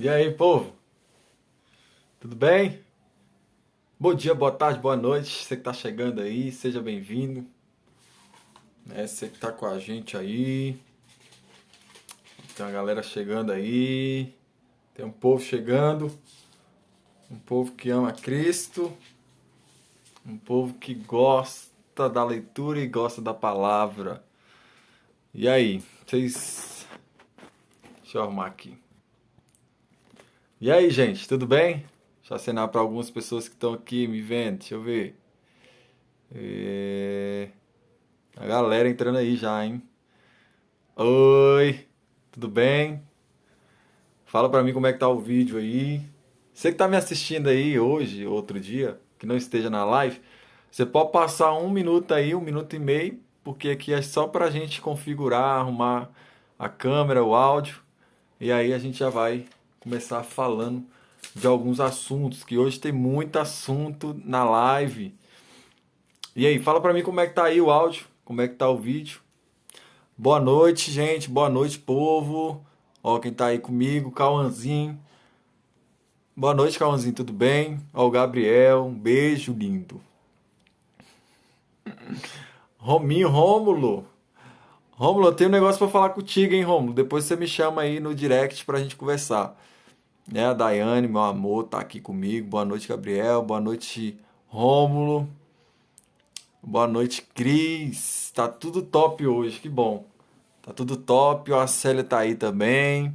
E aí, povo? Tudo bem? Bom dia, boa tarde, boa noite. Você que tá chegando aí, seja bem-vindo. Você que tá com a gente aí. Tem uma galera chegando aí. Tem um povo chegando. Um povo que ama Cristo. Um povo que gosta da leitura e gosta da palavra. E aí, vocês. Deixa eu arrumar aqui. E aí, gente, tudo bem? Deixa eu acenar para algumas pessoas que estão aqui me vendo. Deixa eu ver. É... A galera entrando aí já, hein? Oi, tudo bem? Fala pra mim como é que tá o vídeo aí. Você que tá me assistindo aí hoje, outro dia, que não esteja na live, você pode passar um minuto aí, um minuto e meio, porque aqui é só pra gente configurar, arrumar a câmera, o áudio, e aí a gente já vai começar falando de alguns assuntos, que hoje tem muito assunto na live. E aí, fala pra mim como é que tá aí o áudio, como é que tá o vídeo. Boa noite, gente. Boa noite, povo. Ó, quem tá aí comigo, Cauãzinho. Boa noite, Cauãzinho, tudo bem? Ó, o Gabriel, um beijo lindo. Rominho, Rômulo. Rômulo, eu tenho um negócio pra falar contigo, hein, Rômulo? Depois você me chama aí no direct pra gente conversar. Né, a Daiane, meu amor, tá aqui comigo. Boa noite, Gabriel. Boa noite, Rômulo. Boa noite, Cris. Tá tudo top hoje, que bom. Tá tudo top. Ó, a Célia tá aí também.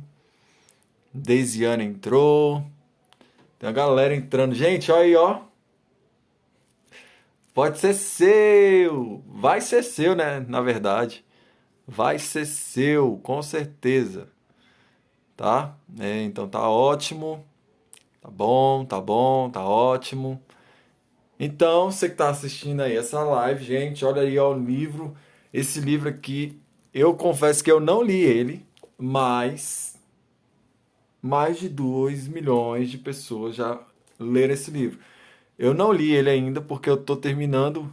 Deisiane entrou. Tem a galera entrando. Gente, olha aí, ó. Pode ser seu. Vai ser seu, né? Na verdade. Vai ser seu, com certeza. Tá? Então tá ótimo. Tá bom, tá bom, tá ótimo. Então, você que tá assistindo aí essa live, gente, olha aí, ó, o livro. Esse livro aqui, eu confesso que eu não li ele, mas mais de 2 milhões de pessoas já leram esse livro. Eu não li ele ainda porque eu estou terminando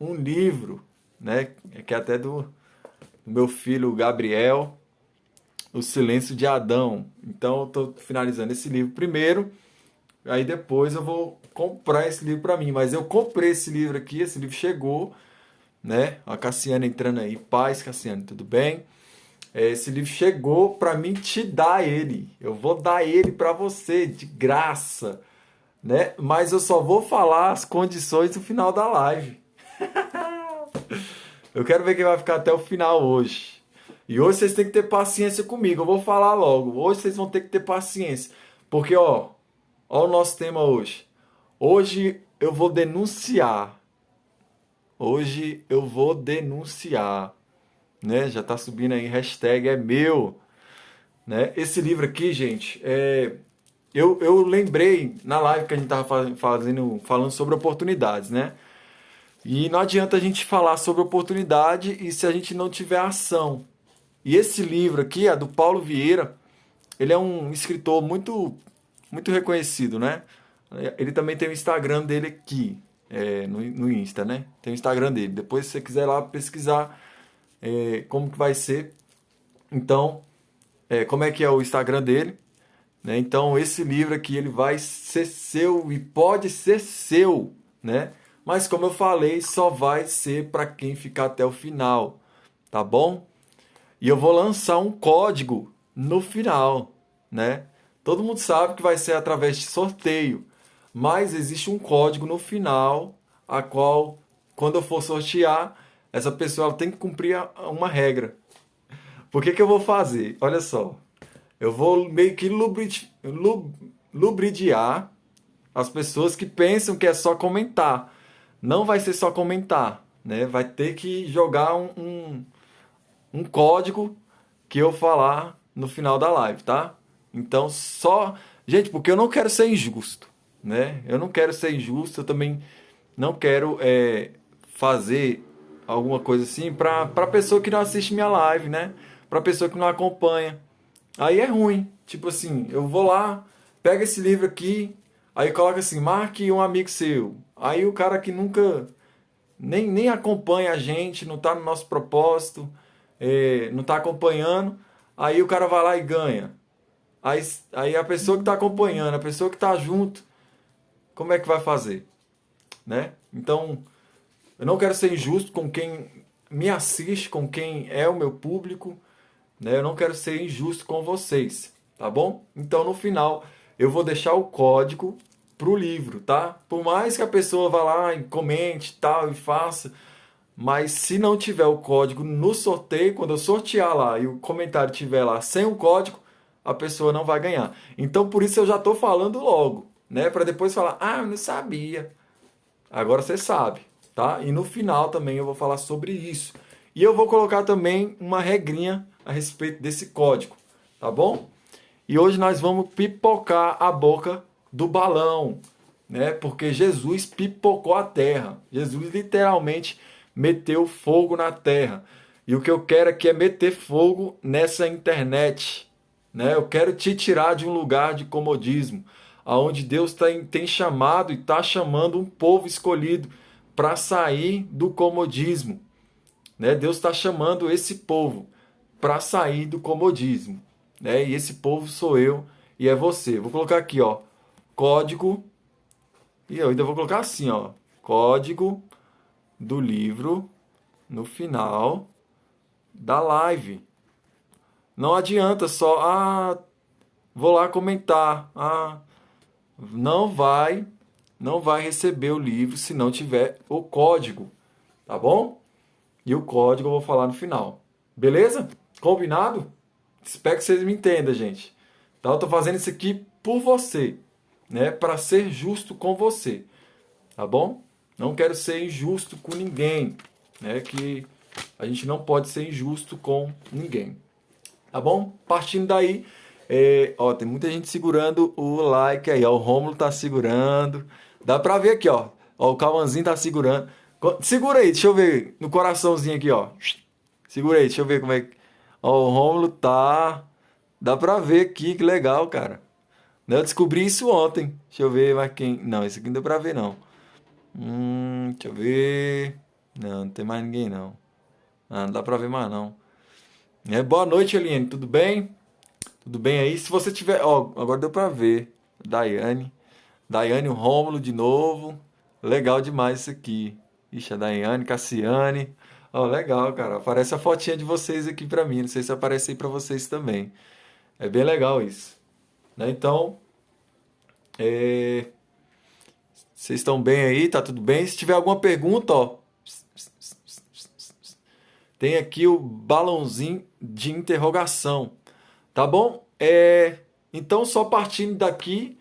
um livro, né, que é até do meu filho Gabriel, O Silêncio de Adão. Então eu estou finalizando esse livro primeiro, aí depois eu vou comprar esse livro para mim. Mas eu comprei esse livro aqui, esse livro chegou, né? A Cassiana entrando aí. Paz, Cassiana, tudo bem? Esse livro chegou para mim te dar ele. Eu vou dar ele para você de graça, né? Mas eu só vou falar as condições no final da live. Eu quero ver quem vai ficar até o final hoje. E hoje vocês têm que ter paciência comigo. Eu vou falar logo. Hoje vocês vão ter que ter paciência. Porque, ó o nosso tema hoje. Hoje eu vou denunciar. Hoje eu vou denunciar. Né? Já tá subindo aí, hashtag é meu. Né? Esse livro aqui, gente, eu lembrei na live que a gente tava falando sobre oportunidades, né? E não adianta a gente falar sobre oportunidade e se a gente não tiver ação. E esse livro aqui é do Paulo Vieira. Ele é um escritor muito reconhecido, né? Ele também tem o Instagram dele aqui, no Insta, né? Tem o Instagram dele. Depois, se você quiser lá pesquisar como que vai ser, então, como é que é o Instagram dele, né? Então, esse livro aqui ele vai ser seu e pode ser seu, né? Mas como eu falei, só vai ser para quem ficar até o final, tá bom? E eu vou lançar um código no final, né? Todo mundo sabe que vai ser através de sorteio, mas existe um código no final, a qual, quando eu for sortear, essa pessoa ela tem que cumprir uma regra. Por que que eu vou fazer? Olha só, eu vou meio que lubridiar as pessoas que pensam que é só comentar. Não vai ser só comentar, né? Vai ter que jogar um código que eu falar no final da live, tá? Então só, gente, porque eu não quero ser injusto, né? Eu não quero ser injusto, eu também não quero fazer alguma coisa assim para pessoa que não assiste minha live, né? Para pessoa que não acompanha. Aí é ruim. Tipo assim, eu vou lá, pega esse livro aqui, aí coloca assim, marque um amigo seu. Aí o cara que nunca nem acompanha a gente, não está no nosso propósito, não está acompanhando, aí o cara vai lá e ganha. Aí a pessoa que está acompanhando, a pessoa que está junto, como é que vai fazer, né? Então, eu não quero ser injusto com quem me assiste, com quem é o meu público, né? Eu não quero ser injusto com vocês, tá bom? Então, no final, eu vou deixar o código pro livro, tá? Por mais que a pessoa vá lá e comente tal e faça, mas se não tiver o código no sorteio, quando eu sortear lá e o comentário tiver lá sem o código, a pessoa não vai ganhar. Então, por isso eu já estou falando logo, né? Para depois falar, ah, eu não sabia. Agora você sabe, tá? E no final também eu vou falar sobre isso. E eu vou colocar também uma regrinha a respeito desse código, tá bom? E hoje nós vamos pipocar a boca do balão, né? Porque Jesus pipocou a terra. Jesus literalmente meteu fogo na terra. E o que eu quero aqui é meter fogo nessa internet, né? Eu quero te tirar de um lugar de comodismo, aonde Deus tem chamado e está chamando um povo escolhido para sair do comodismo, né? Deus está chamando esse povo para sair do comodismo, né? E esse povo sou eu e é você. Vou colocar aqui, ó, código, e eu ainda vou colocar assim, ó, código do livro no final da live. Não adianta só, vou lá comentar, não vai, não vai receber o livro se não tiver o código, tá bom? E o código eu vou falar no final. Beleza? Combinado? Espero que vocês me entendam, gente. Então eu tô fazendo isso aqui por você, né? Para ser justo com você, tá bom? Não quero ser injusto com ninguém, né? Que a gente não pode ser injusto com ninguém, tá bom? Partindo daí, ó, tem muita gente segurando o like aí, ó. O Rômulo tá segurando. Dá pra ver aqui, ó. Ó, o Cauãzinho tá segurando. Segura aí, deixa eu ver no coraçãozinho aqui, ó. Segura aí, deixa eu ver como é que. Ó, o Rômulo tá. Dá pra ver aqui, que legal, cara. Eu descobri isso ontem. Deixa eu ver mais quem. Não, esse aqui não deu pra ver, não. Deixa eu ver. Não, não tem mais ninguém, não. Ah, não dá pra ver mais, não. Boa noite, Eliane. Tudo bem? Tudo bem aí? Se você tiver. Ó, agora deu pra ver. Daiane. Daiane, o Rômulo de novo. Legal demais isso aqui. Ixi, a Daiane, Cassiane. Ó, legal, cara. Aparece a fotinha de vocês aqui pra mim. Não sei se aparece aí pra vocês também. É bem legal isso, né? Então, é, vocês estão bem aí? Tá tudo bem? Se tiver alguma pergunta, ó, tem aqui o balãozinho de interrogação. Tá bom? Então, só partindo daqui,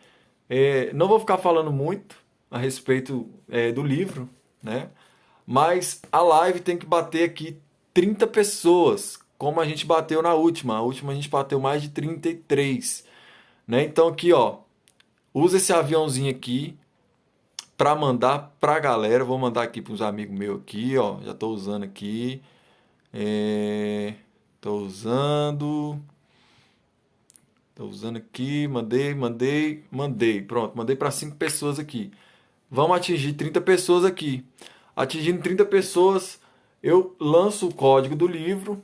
não vou ficar falando muito a respeito do livro, né? Mas a live tem que bater aqui 30 pessoas, como a gente bateu na última. A última a gente bateu mais de 33, né? Então aqui, ó, usa esse aviãozinho aqui para mandar pra galera. Vou mandar aqui para os amigos meus aqui, ó. Já tô usando aqui. Tô usando. Tô usando aqui, mandei. Pronto, mandei para 5 pessoas aqui. Vamos atingir 30 pessoas aqui. Atingindo 30 pessoas, eu lanço o código do livro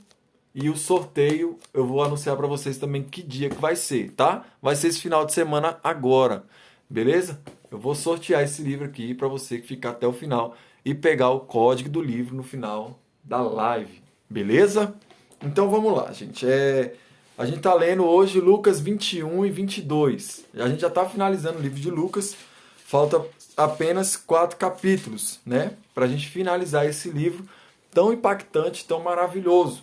e o sorteio eu vou anunciar para vocês também que dia que vai ser, tá? Vai ser esse final de semana agora, beleza? Eu vou sortear esse livro aqui para você que ficar até o final e pegar o código do livro no final da live, beleza? Então vamos lá, gente. A gente está lendo hoje Lucas 21 e 22. A gente já está finalizando o livro de Lucas. Falta apenas 4 capítulos, né? Para a gente finalizar esse livro tão impactante, tão maravilhoso.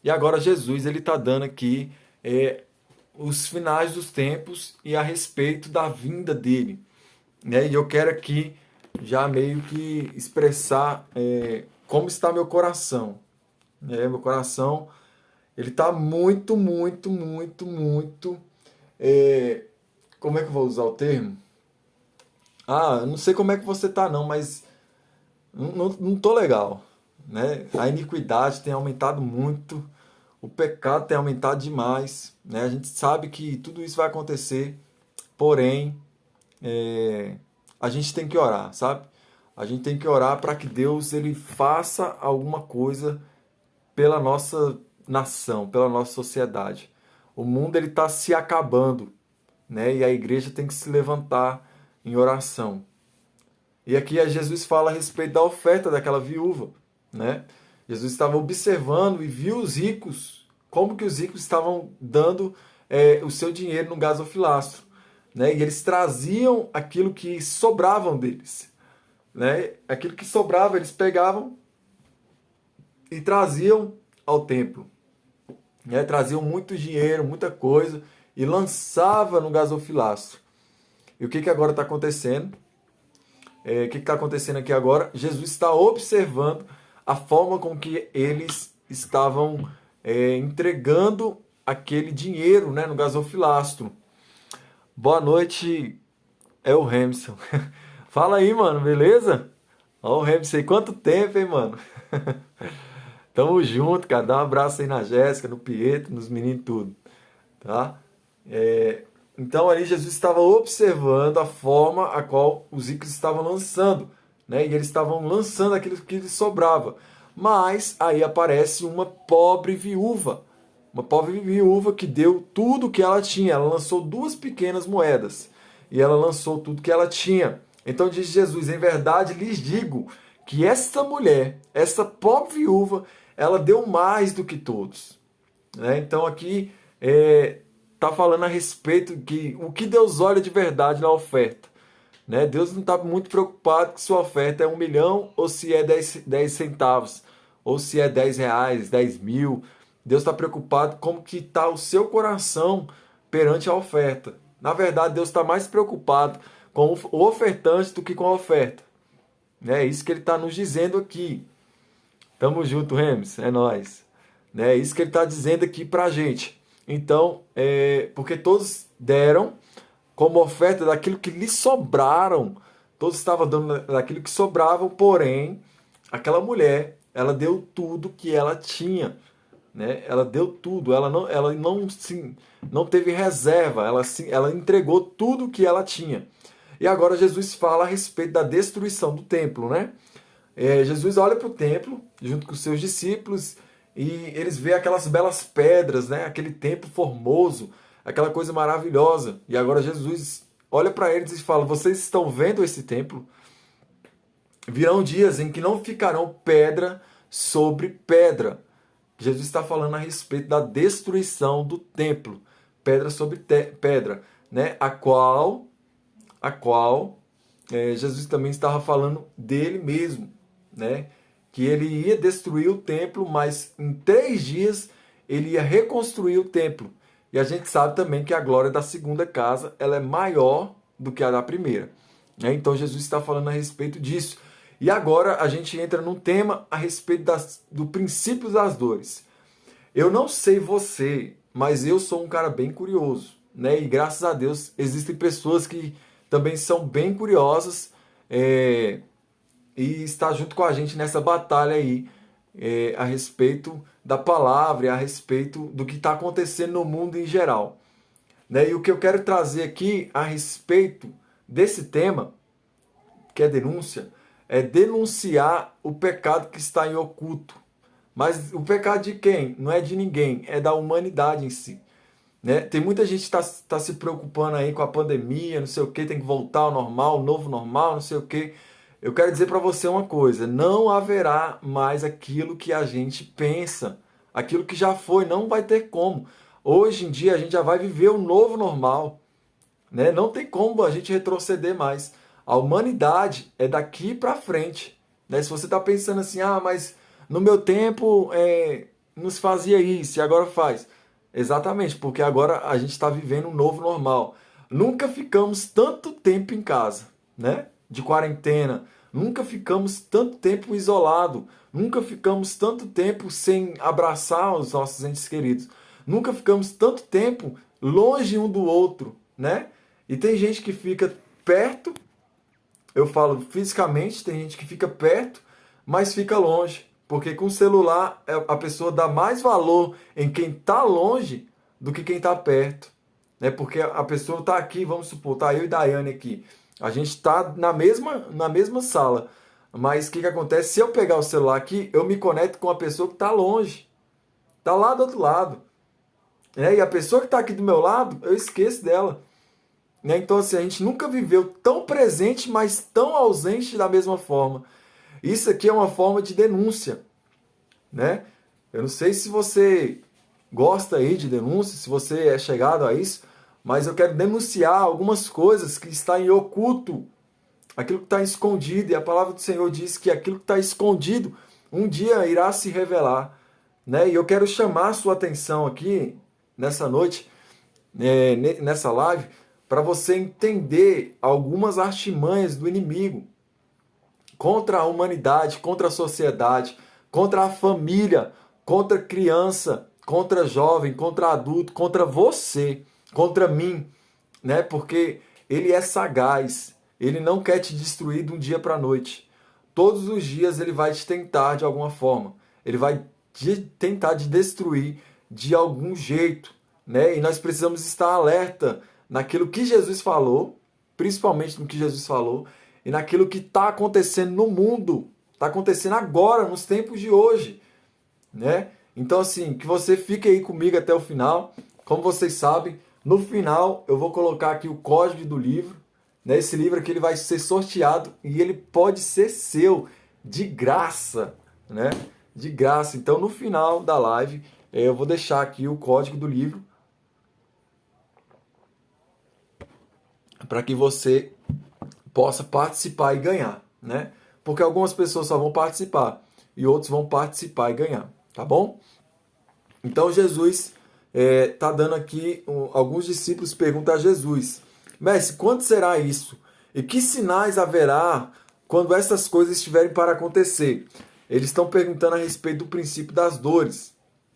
E agora Jesus ele está dando aqui os finais dos tempos e a respeito da vinda dele, né? E eu quero aqui já meio que expressar como está meu coração, né? Meu coração ele está muito, muito, muito, muito. Como é que eu vou usar o termo? Eu não sei como é que você tá, não, mas não tô legal, né? A iniquidade tem aumentado muito, o pecado tem aumentado demais, né? A gente sabe que tudo isso vai acontecer, porém, a gente tem que orar, sabe? A gente tem que orar para que Deus ele faça alguma coisa pela nossa nação, pela nossa sociedade. O mundo ele está se acabando, né? E a igreja tem que se levantar em oração. E aqui Jesus fala a respeito da oferta daquela viúva, né? Jesus estava observando e viu os ricos, como que os ricos estavam dando o seu dinheiro no gasofilácio, né? E eles traziam aquilo que sobravam deles, né? Aquilo que sobrava eles pegavam e traziam ao templo, né? Traziam muito dinheiro, muita coisa e lançava no gasofilácio. E o que agora está acontecendo? O que está acontecendo aqui agora? Jesus está observando a forma com que eles estavam entregando aquele dinheiro, né, no gasofilácio. Boa noite, é o Remson. Fala aí, mano, beleza? Ó, o Remson aí, quanto tempo, hein, mano? Tamo junto, cara. Dá um abraço aí na Jéssica, no Pietro, nos meninos, tudo. Tá? Então ali Jesus estava observando a forma a qual os ricos estavam lançando, né? E eles estavam lançando aquilo que lhes sobrava. Mas aí aparece uma pobre viúva que deu tudo que ela tinha. Ela lançou 2 pequenas moedas e ela lançou tudo que ela tinha. Então diz Jesus: em verdade lhes digo que essa mulher, essa pobre viúva, ela deu mais do que todos, né? Então aqui está falando a respeito que o que Deus olha de verdade na oferta, né? Deus não está muito preocupado que sua oferta é 1 milhão ou se é 10 centavos, ou se é 10 reais, 10 mil. Deus está preocupado como que está o seu coração perante a oferta. Na verdade, Deus está mais preocupado com o ofertante do que com a oferta. É isso que ele está nos dizendo aqui. Tamo junto, Remes, é nóis. É isso que ele está dizendo aqui para a gente. Então, porque todos deram como oferta daquilo que lhes sobraram. Todos estavam dando daquilo que sobravam, porém, aquela mulher, ela deu tudo que ela tinha, né? Ela deu tudo, não teve reserva, ela entregou tudo que ela tinha. E agora Jesus fala a respeito da destruição do templo, né? Jesus olha para o templo, junto com os seus discípulos, e eles veem aquelas belas pedras, né? Aquele templo formoso, aquela coisa maravilhosa. E agora Jesus olha para eles e fala: vocês estão vendo esse templo? Virão dias em que não ficarão pedra sobre pedra. Jesus está falando a respeito da destruição do templo, pedra sobre pedra, né? A qual Jesus também estava falando dele mesmo, né? Que ele ia destruir o templo, mas em 3 dias ele ia reconstruir o templo. E a gente sabe também que a glória da segunda casa ela é maior do que a da primeira, né? Então Jesus está falando a respeito disso. E agora a gente entra num tema a respeito do princípio das dores. Eu não sei você, mas eu sou um cara bem curioso, né? E graças a Deus existem pessoas que também são bem curiosas e está junto com a gente nessa batalha aí a respeito da palavra e a respeito do que está acontecendo no mundo em geral, né? E o que eu quero trazer aqui a respeito desse tema, que é denúncia, é denunciar o pecado que está em oculto. Mas o pecado de quem? Não é de ninguém, é da humanidade em si, né? Tem muita gente que está se preocupando aí com a pandemia, não sei o que, tem que voltar ao normal, novo normal, não sei o que. Eu quero dizer para você uma coisa: não haverá mais aquilo que a gente pensa, aquilo que já foi, não vai ter como. Hoje em dia a gente já vai viver um novo normal, né? Não tem como a gente retroceder mais. A humanidade é daqui para frente, né? Se você está pensando assim, mas no meu tempo não se fazia isso e agora faz. Exatamente, porque agora a gente está vivendo um novo normal. Nunca ficamos tanto tempo em casa, né? De quarentena. Nunca ficamos tanto tempo isolado. Nunca ficamos tanto tempo sem abraçar os nossos entes queridos. Nunca ficamos tanto tempo longe um do outro, né? E tem gente que fica perto, eu falo fisicamente, tem gente que fica perto, mas fica longe. Porque com o celular a pessoa dá mais valor em quem está longe do que quem está perto, né? Porque a pessoa está aqui, vamos supor, está eu e Daiane aqui. A gente está na mesma sala. Mas o que acontece? Se eu pegar o celular aqui, eu me conecto com a pessoa que está longe. Está lá do outro lado. né? E a pessoa que está aqui do meu lado, eu esqueço dela. Né? Então, assim, a gente nunca viveu tão presente, mas tão ausente da mesma forma. Isso aqui é uma forma de denúncia, né? Eu não sei se você gosta aí de denúncia, se você é chegado a isso, mas eu quero denunciar algumas coisas que está em oculto, aquilo que está escondido, e a palavra do Senhor diz que aquilo que está escondido um dia irá se revelar, né? E eu quero chamar a sua atenção aqui nessa noite, nessa live, para você entender algumas artimanhas do inimigo contra a humanidade, contra a sociedade, contra a família, contra a criança, contra jovem, contra adulto, contra você, contra mim, né? Porque ele é sagaz, ele não quer te destruir de um dia para a noite. Todos os dias ele vai te tentar de alguma forma, ele vai tentar te destruir de algum jeito, né? E nós precisamos estar alerta naquilo que Jesus falou, principalmente no que Jesus falou, e naquilo que está acontecendo no mundo, está acontecendo agora, nos tempos de hoje, né? Então, assim, que você fique aí comigo até o final. Como vocês sabem, no final eu vou colocar aqui o código do livro, né? Esse livro aqui ele vai ser sorteado e ele pode ser seu de graça, né? De graça. Então, no final da live, eu vou deixar aqui o código do livro para que você possa participar e ganhar, né? Porque algumas pessoas só vão participar e outros vão participar e ganhar, tá bom? Então Jesus está dando aqui, alguns discípulos perguntam a Jesus, Mestre, quando será isso? E que sinais haverá quando essas coisas estiverem para acontecer? Eles estão perguntando a respeito do princípio das dores,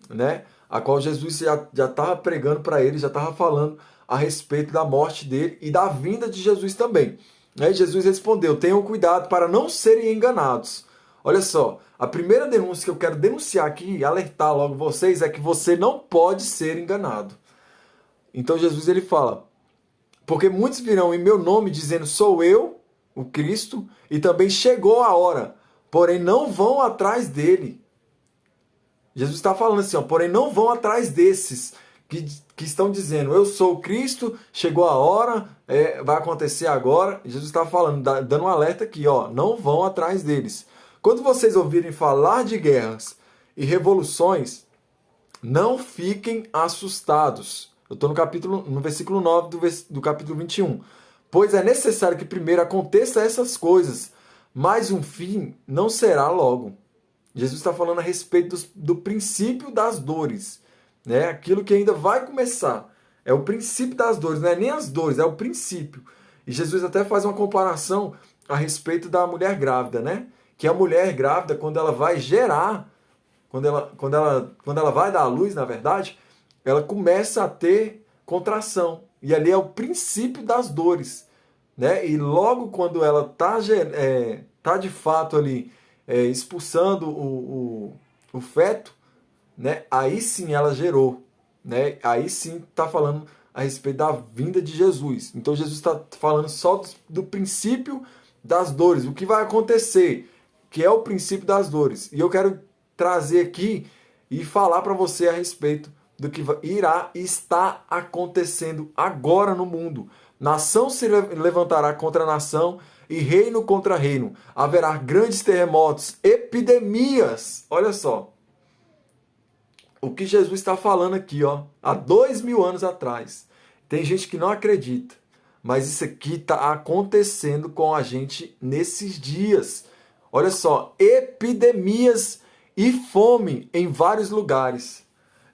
né? A qual Jesus já estava pregando para eles, já estava falando a respeito da morte dele e da vinda de Jesus também. Aí Jesus respondeu, tenham cuidado para não serem enganados. Olha só, a primeira denúncia que eu quero denunciar aqui, alertar logo vocês, é que você não pode ser enganado. Então Jesus ele fala, porque muitos virão em meu nome dizendo, sou eu, o Cristo, e também chegou a hora, porém não vão atrás dele. Jesus está falando assim, ó, porém não vão atrás desses que estão dizendo, eu sou o Cristo, chegou a hora, vai acontecer agora. Jesus está falando, dando um alerta aqui, ó, não vão atrás deles. Quando vocês ouvirem falar de guerras e revoluções, não fiquem assustados. Eu estou no versículo 9 do capítulo 21. Pois é necessário que primeiro aconteça essas coisas, mas um fim não será logo. Jesus está falando a respeito do princípio das dores, né? Aquilo que ainda vai começar. É o princípio das dores, não é nem as dores, é o princípio. E Jesus até faz uma comparação a respeito da mulher grávida, né? Que a mulher grávida, quando ela vai gerar, quando ela vai dar à luz, na verdade, ela começa a ter contração. E ali é o princípio das dores, né? E logo quando ela tá de fato ali expulsando o feto, né? Aí sim ela gerou, né? Aí sim está falando a respeito da vinda de Jesus. Então Jesus está falando só do princípio das dores, o que vai acontecer, que é o princípio das dores. E eu quero trazer aqui e falar para você a respeito do que irá e está acontecendo agora no mundo. Nação se levantará contra nação e reino contra reino. Haverá grandes terremotos, epidemias. Olha só. O que Jesus está falando aqui, ó, há 2000 anos atrás. Tem gente que não acredita, mas isso aqui está acontecendo com a gente nesses dias. Olha só, epidemias e fome em vários lugares.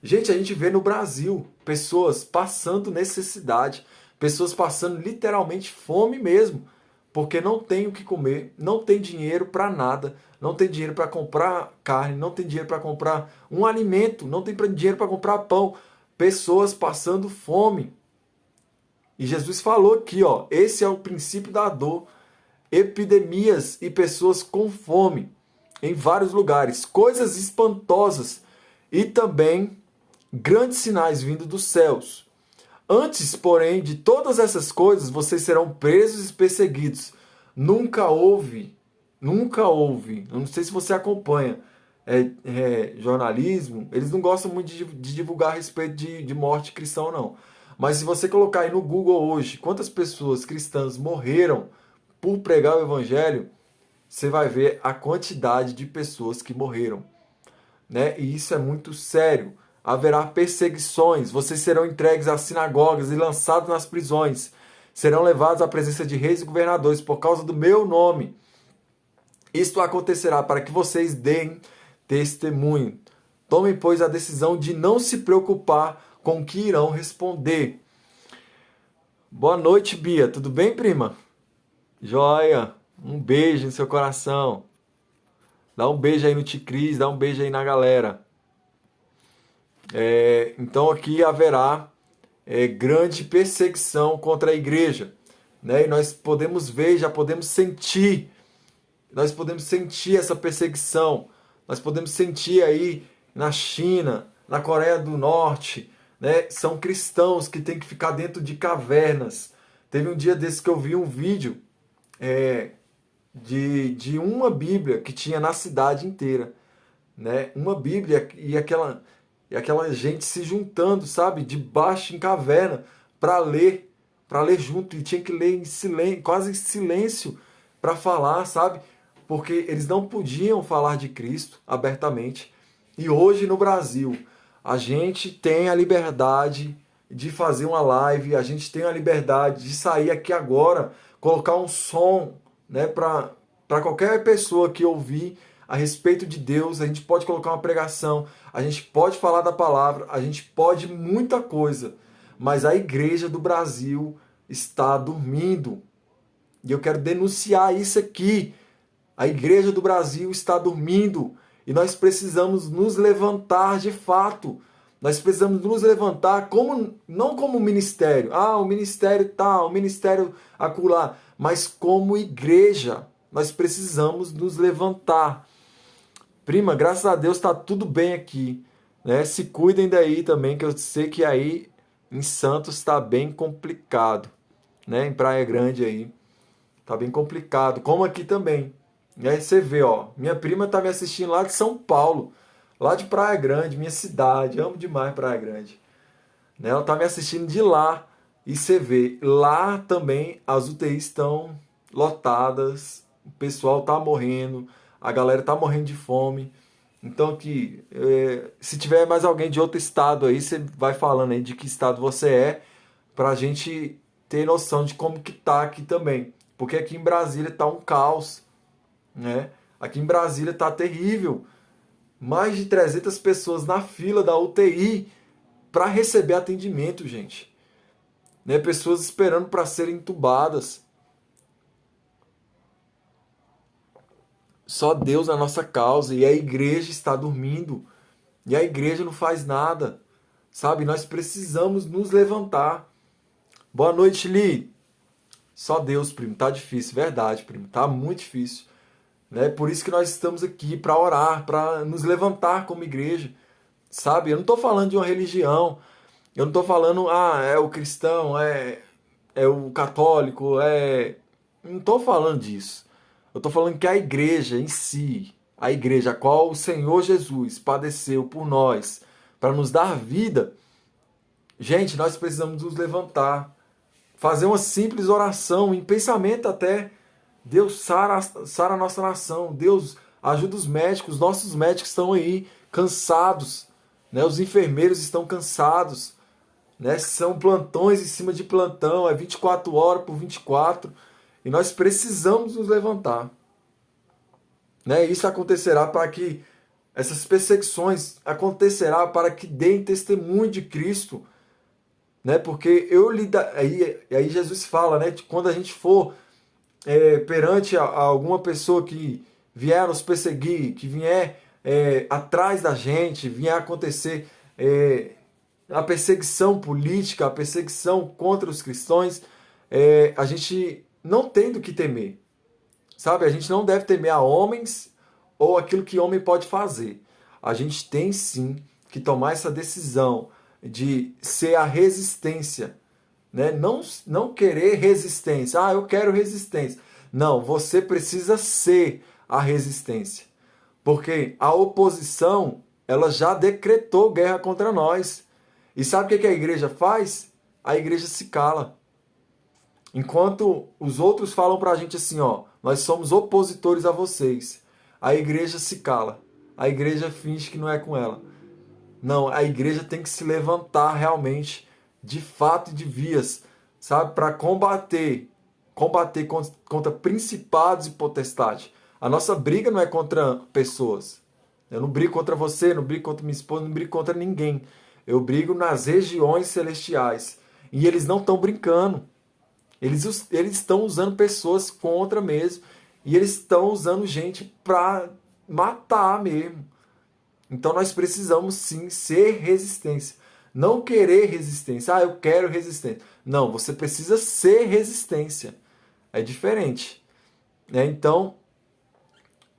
Gente, a gente vê no Brasil pessoas passando necessidade, pessoas passando literalmente fome mesmo, porque não tem o que comer, não tem dinheiro para nada, não tem dinheiro para comprar carne, não tem dinheiro para comprar um alimento, não tem dinheiro para comprar pão. Pessoas passando fome. E Jesus falou aqui, ó, esse é o princípio da dor. Epidemias e pessoas com fome em vários lugares, coisas espantosas e também grandes sinais vindo dos céus. Antes, porém, de todas essas coisas, vocês serão presos e perseguidos. Nunca houve, eu não sei se você acompanha, jornalismo, eles não gostam muito de divulgar a respeito de morte cristã, não. Mas se você colocar aí no Google hoje quantas pessoas cristãs morreram por pregar o evangelho, você vai ver a quantidade de pessoas que morreram, né? E isso é muito sério. Haverá perseguições, vocês serão entregues às sinagogas e lançados nas prisões. Serão levados à presença de reis e governadores por causa do meu nome. Isto acontecerá para que vocês deem testemunho. Tomem, pois, a decisão de não se preocupar com o que irão responder. Boa noite, Bia. Tudo bem, prima? Joia. Um beijo no seu coração. Dá um beijo aí no Ticris, dá um beijo aí na galera. Então aqui haverá grande perseguição contra a igreja, né? E nós podemos ver, já podemos sentir, nós podemos sentir essa perseguição, nós podemos sentir aí na China, na Coreia do Norte, né? São cristãos que têm que ficar dentro de cavernas. Teve um dia desse que eu vi um vídeo de uma Bíblia que tinha na cidade inteira, né? Uma Bíblia e aquela gente se juntando, sabe, debaixo em caverna para ler junto, e tinha que ler em silêncio, quase em silêncio para falar, sabe? Porque eles não podiam falar de Cristo abertamente. E hoje no Brasil, a gente tem a liberdade de fazer uma live, a gente tem a liberdade de sair aqui agora, colocar um som, né, para qualquer pessoa que ouvir a respeito de Deus, a gente pode colocar uma pregação, a gente pode falar da palavra, a gente pode muita coisa, mas a igreja do Brasil está dormindo. E eu quero denunciar isso aqui. A igreja do Brasil está dormindo e nós precisamos nos levantar de fato. Nós precisamos nos levantar não como ministério, o ministério tal, o ministério acolá, mas como igreja. Nós precisamos nos levantar. Prima, graças a Deus está tudo bem aqui, né? Se cuidem daí também, que eu sei que aí em Santos está bem complicado, né? Em Praia Grande aí está bem complicado, como aqui também. E aí você vê, ó, minha prima está me assistindo lá de São Paulo, lá de Praia Grande, minha cidade, amo demais Praia Grande, né? Ela está me assistindo de lá e você vê, lá também as UTIs estão lotadas, o pessoal está morrendo, a galera está morrendo de fome. Então, se tiver mais alguém de outro estado aí, você vai falando aí de que estado você é, para a gente ter noção de como que tá aqui também. Porque aqui em Brasília tá um caos, né? Aqui em Brasília tá terrível. Mais de 300 pessoas na fila da UTI para receber atendimento, gente. Né? Pessoas esperando para serem entubadas. Só Deus na nossa causa, e a igreja está dormindo, e a igreja não faz nada, sabe? Nós precisamos nos levantar. Boa noite, Li. Só Deus, primo, tá difícil, verdade, primo, tá muito difícil, né? Por isso que nós estamos aqui para orar, para nos levantar como igreja, sabe? Eu não estou falando de uma religião, eu não estou falando, é o cristão, é o católico, não estou falando disso. Eu estou falando que a igreja em si, a igreja a qual o Senhor Jesus padeceu por nós, para nos dar vida, gente, nós precisamos nos levantar, fazer uma simples oração, em pensamento até. Deus sara a nossa nação, Deus ajuda os médicos, nossos médicos estão aí cansados, né? Os enfermeiros estão cansados, né? São plantões em cima de plantão, é 24 horas por 24. E nós precisamos nos levantar, né? Isso acontecerá para que essas perseguições acontecerá para que deem testemunho de Cristo, né? Porque aí Jesus fala, né? De quando a gente for perante a alguma pessoa que vier nos perseguir, que vier atrás da gente, vier acontecer a perseguição política, a perseguição contra os cristãos, a gente não tem do que temer, sabe? A gente não deve temer a homens ou aquilo que homem pode fazer. A gente tem sim que tomar essa decisão de ser a resistência, né? Não querer resistência. Eu quero resistência. Não, você precisa ser a resistência. Porque a oposição, ela já decretou guerra contra nós. E sabe o que a igreja faz? A igreja se cala. Enquanto os outros falam pra gente assim, ó, nós somos opositores a vocês. A igreja se cala. A igreja finge que não é com ela. Não, a igreja tem que se levantar realmente, de fato e de vias, sabe, para combater contra principados e potestades. A nossa briga não é contra pessoas. Eu não brigo contra você, não brigo contra minha esposa, não brigo contra ninguém. Eu brigo nas regiões celestiais. E eles não estão brincando. Eles estão usando pessoas contra mesmo. E eles estão usando gente para matar mesmo. Então nós precisamos sim ser resistência. Não querer resistência. Ah, eu quero resistência. Não, você precisa ser resistência. É diferente. Né? Então,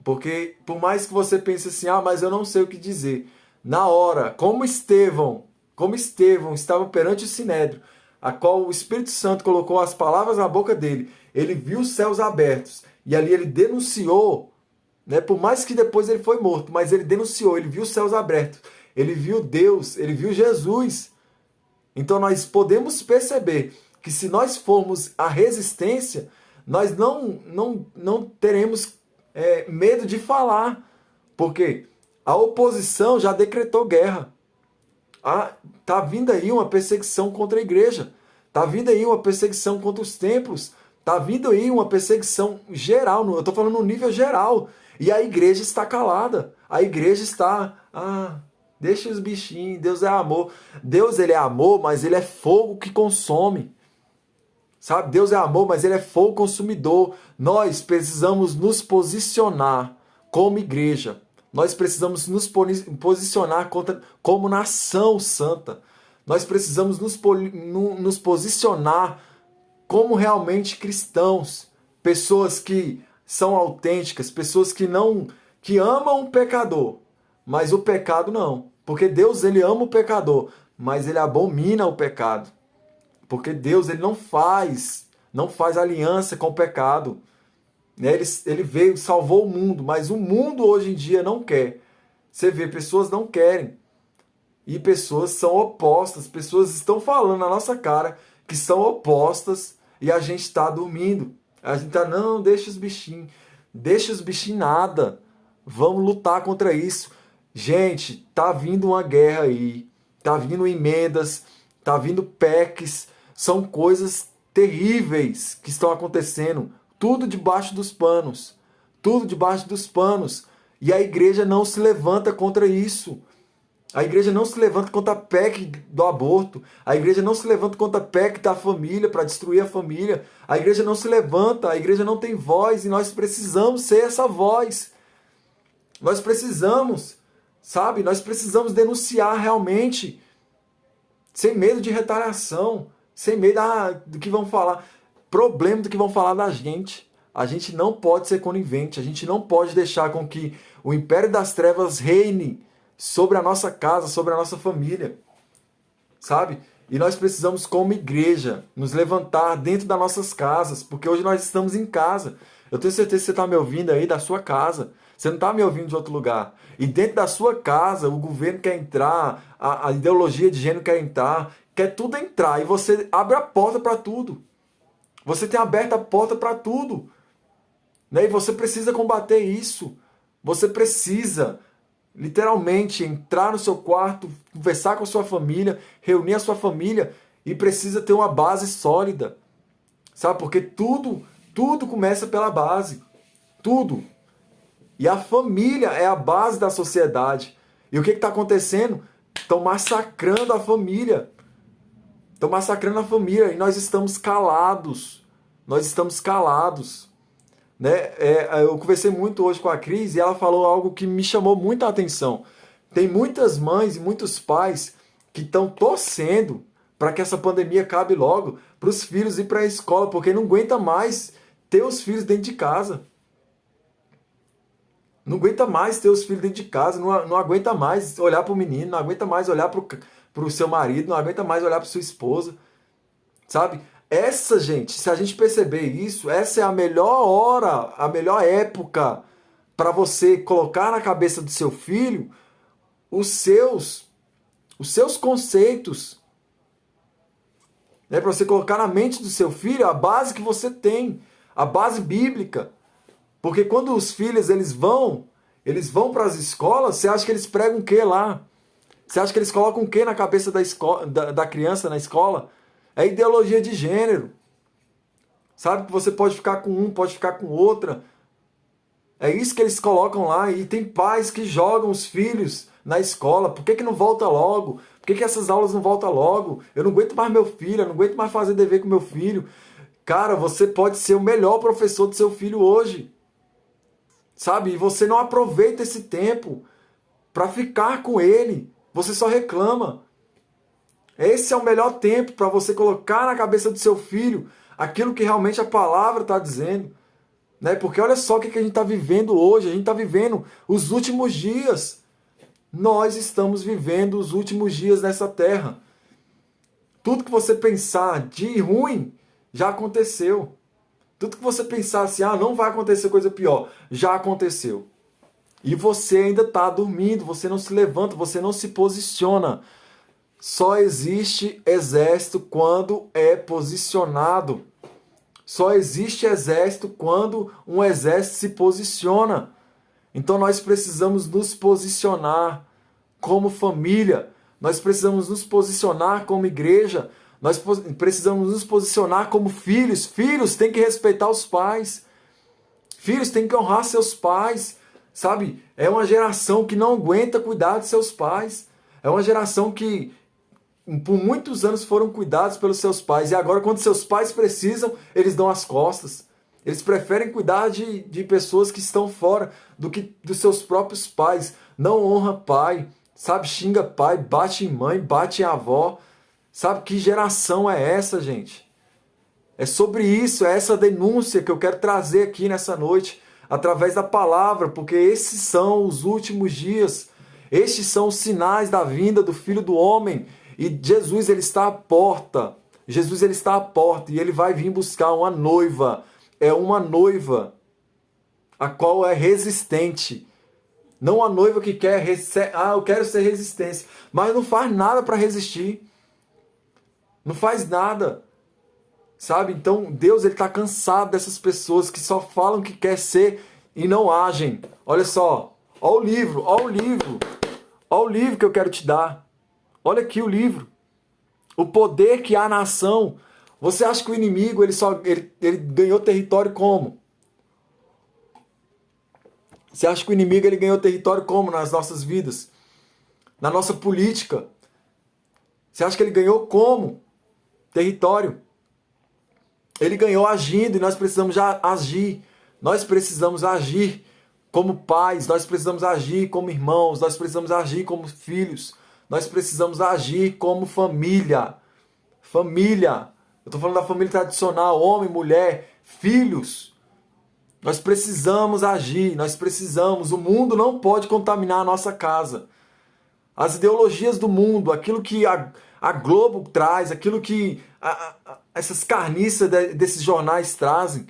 porque por mais que você pense assim, ah, mas eu não sei o que dizer. Na hora, como Estevão estava perante o Sinédrio, a qual o Espírito Santo colocou as palavras na boca dele, ele viu os céus abertos e ali ele denunciou, né? Por mais que depois ele foi morto, mas ele denunciou, ele viu os céus abertos, ele viu Deus, ele viu Jesus. Então nós podemos perceber que se nós formos a resistência, nós não teremos medo de falar, porque a oposição já decretou guerra. Tá vindo aí uma perseguição contra a igreja, tá vindo aí uma perseguição contra os templos, tá vindo aí uma perseguição geral, eu estou falando no nível geral, e a igreja está calada, a igreja está, deixa os bichinhos, Deus é amor. Deus, ele é amor, mas ele é fogo que consome. Sabe? Deus é amor, mas ele é fogo consumidor. Nós precisamos nos posicionar como igreja. Nós precisamos nos posicionar como nação santa. Nós precisamos nos posicionar como realmente cristãos. Pessoas que são autênticas, pessoas que amam o pecador, mas o pecado não. Porque Deus, ele ama o pecador, mas ele abomina o pecado. Porque Deus, ele não faz aliança com o pecado. Ele veio, salvou o mundo, mas o mundo hoje em dia não quer. Você vê, pessoas não querem. E pessoas são opostas. Pessoas estão falando na nossa cara que são opostas e a gente está dormindo. A gente está, não, deixa os bichinhos. Deixa os bichinhos nada. Vamos lutar contra isso. Gente, tá vindo uma guerra aí. Tá vindo emendas. Tá vindo PECs. São coisas terríveis que estão acontecendo. Tudo debaixo dos panos. Tudo debaixo dos panos. E a igreja não se levanta contra isso. A igreja não se levanta contra a PEC do aborto. A igreja não se levanta contra a PEC da família, para destruir a família. A igreja não se levanta, a igreja não tem voz e nós precisamos ser essa voz. Nós precisamos, sabe? Nós precisamos denunciar realmente, sem medo de retaliação, sem medo do que vão falar, problema do que vão falar da gente. A gente não pode ser conivente, a gente não pode deixar com que o império das trevas reine sobre a nossa casa, sobre a nossa família, sabe? E nós precisamos, como igreja, nos levantar dentro das nossas casas, porque hoje nós estamos em casa. Eu tenho certeza que você está me ouvindo aí da sua casa. Você não está me ouvindo de outro lugar. E dentro da sua casa, o governo quer entrar, a ideologia de gênero quer entrar, quer tudo entrar. E você abre a porta para tudo. Você tem aberto a porta para tudo. Né? E você precisa combater isso. Você precisa literalmente entrar no seu quarto, conversar com a sua família, reunir a sua família e precisa ter uma base sólida. Sabe? Porque tudo começa pela base. Tudo. E a família é a base da sociedade. E o que está acontecendo? Estão massacrando a família. Estão massacrando a família e nós estamos calados. Nós estamos calados. Né? Eu conversei muito hoje com a Cris e ela falou algo que me chamou muita atenção. Tem muitas mães e muitos pais que estão torcendo para que essa pandemia acabe logo, para os filhos ir para a escola, porque não aguenta mais ter os filhos dentro de casa. Não aguenta mais ter os filhos dentro de casa, não aguenta mais olhar para o menino, não aguenta mais olhar para o seu marido, não aguenta mais olhar para sua esposa. Sabe? Gente, se a gente perceber isso, essa é a melhor hora, a melhor época para você colocar na cabeça do seu filho os seus conceitos, né? Para você colocar na mente do seu filho a base que você tem, a base bíblica. Porque quando os filhos eles vão para as escolas, você acha que eles pregam o que lá? Você acha que eles colocam o que na cabeça da criança na escola? É ideologia de gênero. Sabe que você pode ficar com um, pode ficar com outra. É isso que eles colocam lá. E tem pais que jogam os filhos na escola. Por que não volta logo? Por que essas aulas não voltam logo? Eu não aguento mais meu filho, eu não aguento mais fazer dever com meu filho. Cara, você pode ser o melhor professor do seu filho hoje. Sabe? E você não aproveita esse tempo para ficar com ele. Você só reclama. Esse é o melhor tempo para você colocar na cabeça do seu filho aquilo que realmente a palavra está dizendo. Né? Porque olha só o que a gente está vivendo hoje. A gente está vivendo os últimos dias. Nós estamos vivendo os últimos dias nessa terra. Tudo que você pensar de ruim já aconteceu. Tudo que você pensar assim, não vai acontecer coisa pior, já aconteceu. E você ainda está dormindo, você não se levanta, você não se posiciona. Só existe exército quando é posicionado. Só existe exército quando um exército se posiciona. Então nós precisamos nos posicionar como família. Nós precisamos nos posicionar como igreja. Nós precisamos nos posicionar como filhos. Filhos têm que respeitar os pais. Filhos têm que honrar seus pais. Sabe? É uma geração que não aguenta cuidar de seus pais. É uma geração que por muitos anos foram cuidados pelos seus pais. E agora, quando seus pais precisam, eles dão as costas. Eles preferem cuidar de pessoas que estão fora do que dos seus próprios pais. Não honra pai. Sabe? Xinga pai, bate em mãe, bate em avó. Sabe que geração é essa, gente? É sobre isso, é essa denúncia que eu quero trazer aqui nessa noite, através da palavra, porque esses são os últimos dias, estes são os sinais da vinda do Filho do Homem, e Jesus ele está à porta, Jesus ele está à porta, e ele vai vir buscar uma noiva, é uma noiva, a qual é resistente, não a noiva que quer, eu quero ser resistência, mas não faz nada para resistir, não faz nada, sabe? Então Deus ele está cansado dessas pessoas que só falam que quer ser e não agem. Olha só, olha o livro, olha o livro, olha o livro que eu quero te dar. Olha aqui o livro. O poder que há na ação. Você acha que o inimigo ele ganhou território como? Você acha que o inimigo ele ganhou território como nas nossas vidas? Na nossa política? Você acha que ele ganhou como? Território. Ele ganhou agindo e nós precisamos já agir. Nós precisamos agir como pais, nós precisamos agir como irmãos, nós precisamos agir como filhos, nós precisamos agir como família. Família. Eu estou falando da família tradicional, homem, mulher, filhos. Nós precisamos agir, nós precisamos. O mundo não pode contaminar a nossa casa. As ideologias do mundo, aquilo que a Globo traz, aquilo que essas carniças desses jornais trazem,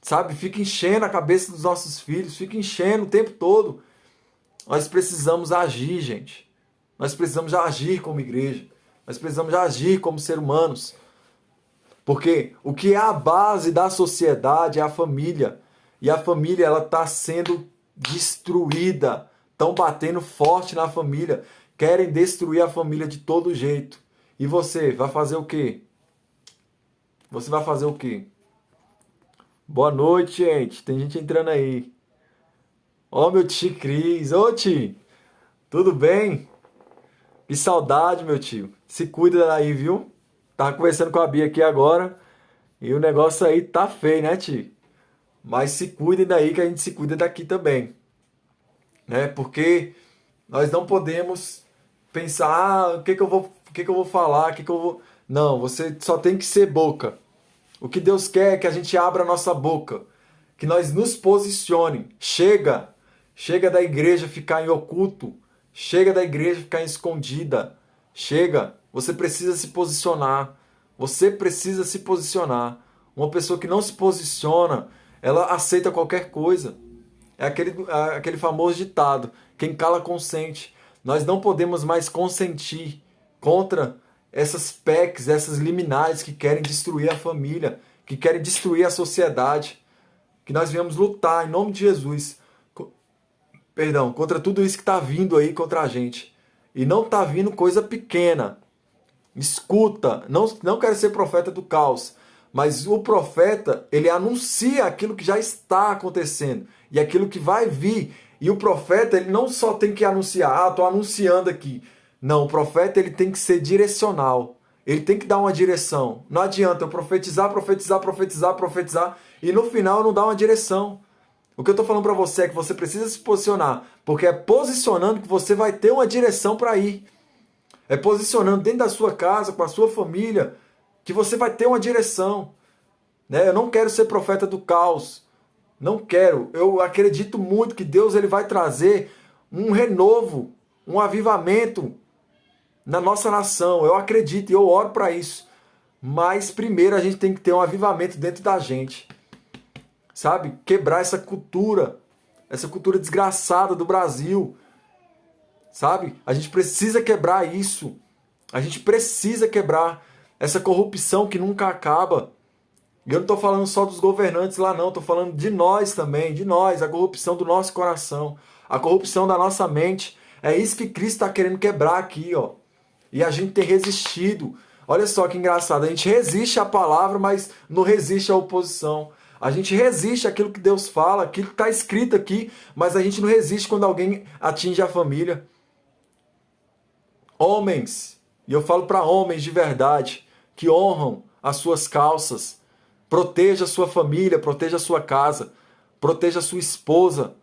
sabe? Fica enchendo a cabeça dos nossos filhos, fica enchendo o tempo todo. Nós precisamos agir, gente. Nós precisamos agir como igreja. Nós precisamos agir como seres humanos. Porque o que é a base da sociedade é a família. E a família ela está sendo destruída. Estão batendo forte na família. Querem destruir a família de todo jeito. E você vai fazer o quê? Você vai fazer o quê? Boa noite, gente. Tem gente entrando aí. Ó, meu tio Cris. Ô, tio. Tudo bem? Que saudade, meu tio. Se cuida aí, viu? Tava conversando com a Bia aqui agora. E o negócio aí tá feio, né, tio? Mas se cuidem daí que a gente se cuida daqui também. Né? Porque nós não podemos pensar, o que que eu vou falar, Não, você só tem que ser boca. O que Deus quer é que a gente abra a nossa boca, que nós nos posicione. Chega da igreja ficar em oculto, chega da igreja ficar escondida. Chega, você precisa se posicionar. Você precisa se posicionar. Uma pessoa que não se posiciona, ela aceita qualquer coisa. É aquele famoso ditado: quem cala consente. Nós não podemos mais consentir contra essas PECs, essas liminares que querem destruir a família, que querem destruir a sociedade. Que nós viemos lutar em nome de Jesus, contra tudo isso que está vindo aí contra a gente. E não está vindo coisa pequena. Escuta, não quero ser profeta do caos, mas o profeta, ele anuncia aquilo que já está acontecendo e aquilo que vai vir. E o profeta, ele não só tem que anunciar, estou anunciando aqui. Não, o profeta, ele tem que ser direcional. Ele tem que dar uma direção. Não adianta eu profetizar, profetizar, profetizar, profetizar e no final não dar uma direção. O que eu estou falando para você é que você precisa se posicionar, porque é posicionando que você vai ter uma direção para ir. É posicionando dentro da sua casa, com a sua família, que você vai ter uma direção. Né? Eu não quero ser profeta do caos. Não quero. Eu acredito muito que Deus ele vai trazer um renovo, um avivamento na nossa nação. Eu acredito e eu oro para isso. Mas primeiro a gente tem que ter um avivamento dentro da gente. Sabe? Quebrar essa cultura desgraçada do Brasil. Sabe? A gente precisa quebrar isso. A gente precisa quebrar essa corrupção que nunca acaba. E eu não estou falando só dos governantes lá não, estou falando de nós também, de nós, a corrupção do nosso coração, a corrupção da nossa mente. É isso que Cristo está querendo quebrar aqui, ó. E a gente tem resistido. Olha só que engraçado, a gente resiste à palavra, mas não resiste à oposição. A gente resiste àquilo que Deus fala, aquilo que está escrito aqui, mas a gente não resiste quando alguém atinge a família. Homens, e eu falo para homens de verdade, que honram as suas calças, proteja a sua família, proteja a sua casa, proteja a sua esposa.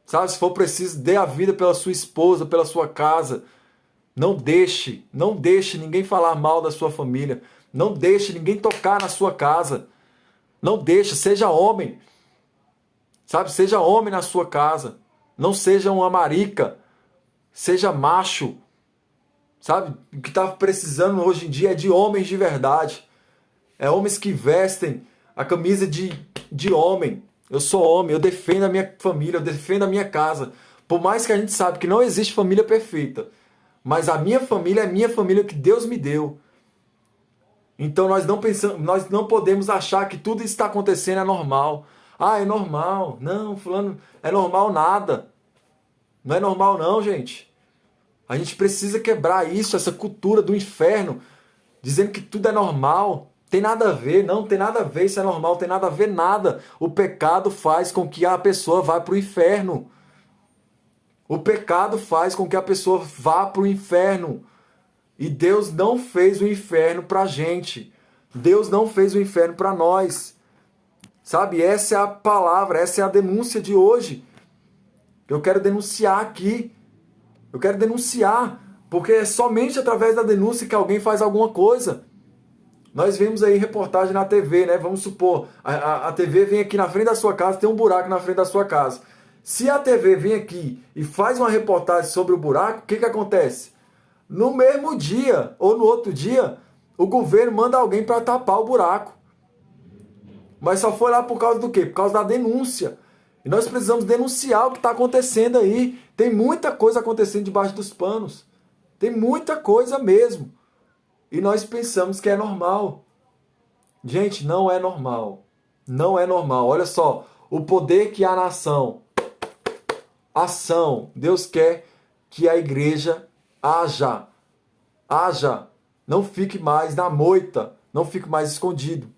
Sabe, se for preciso, dê a vida pela sua esposa, pela sua casa. Não deixe ninguém falar mal da sua família. Não deixe ninguém tocar na sua casa. Não deixe, seja homem. Sabe, seja homem na sua casa. Não seja uma marica. Seja macho. Sabe, o que está precisando hoje em dia é de homens de verdade. É homens que vestem a camisa de homem. Eu sou homem, eu defendo a minha família, eu defendo a minha casa. Por mais que a gente sabe que não existe família perfeita. Mas a minha família é a minha família que Deus me deu. Então nós não podemos achar que tudo isso está acontecendo é normal. Ah, é normal. Não, fulano, é normal nada. Não é normal não, gente. A gente precisa quebrar isso, essa cultura do inferno, dizendo que tudo é normal. Tem nada a ver, não tem nada a ver, isso é normal, tem nada a ver nada. O pecado faz com que a pessoa vá para o inferno. O pecado faz com que a pessoa vá para o inferno. E Deus não fez o inferno para a gente. Deus não fez o inferno para nós. Sabe, essa é a palavra, essa é a denúncia de hoje. Eu quero denunciar aqui. Eu quero denunciar, porque é somente através da denúncia que alguém faz alguma coisa. Nós vemos aí reportagem na TV, né? Vamos supor, a TV vem aqui na frente da sua casa, tem um buraco na frente da sua casa. Se a TV vem aqui e faz uma reportagem sobre o buraco, o que acontece? No mesmo dia ou no outro dia, o governo manda alguém para tapar o buraco. Mas só foi lá por causa do quê? Por causa da denúncia. E nós precisamos denunciar o que está acontecendo aí. Tem muita coisa acontecendo debaixo dos panos. Tem muita coisa mesmo. E nós pensamos que é normal. Gente, não é normal. Não é normal. Olha só, o poder que há na ação. Ação. Deus quer que a igreja haja. Haja. Não fique mais na moita. Não fique mais escondido.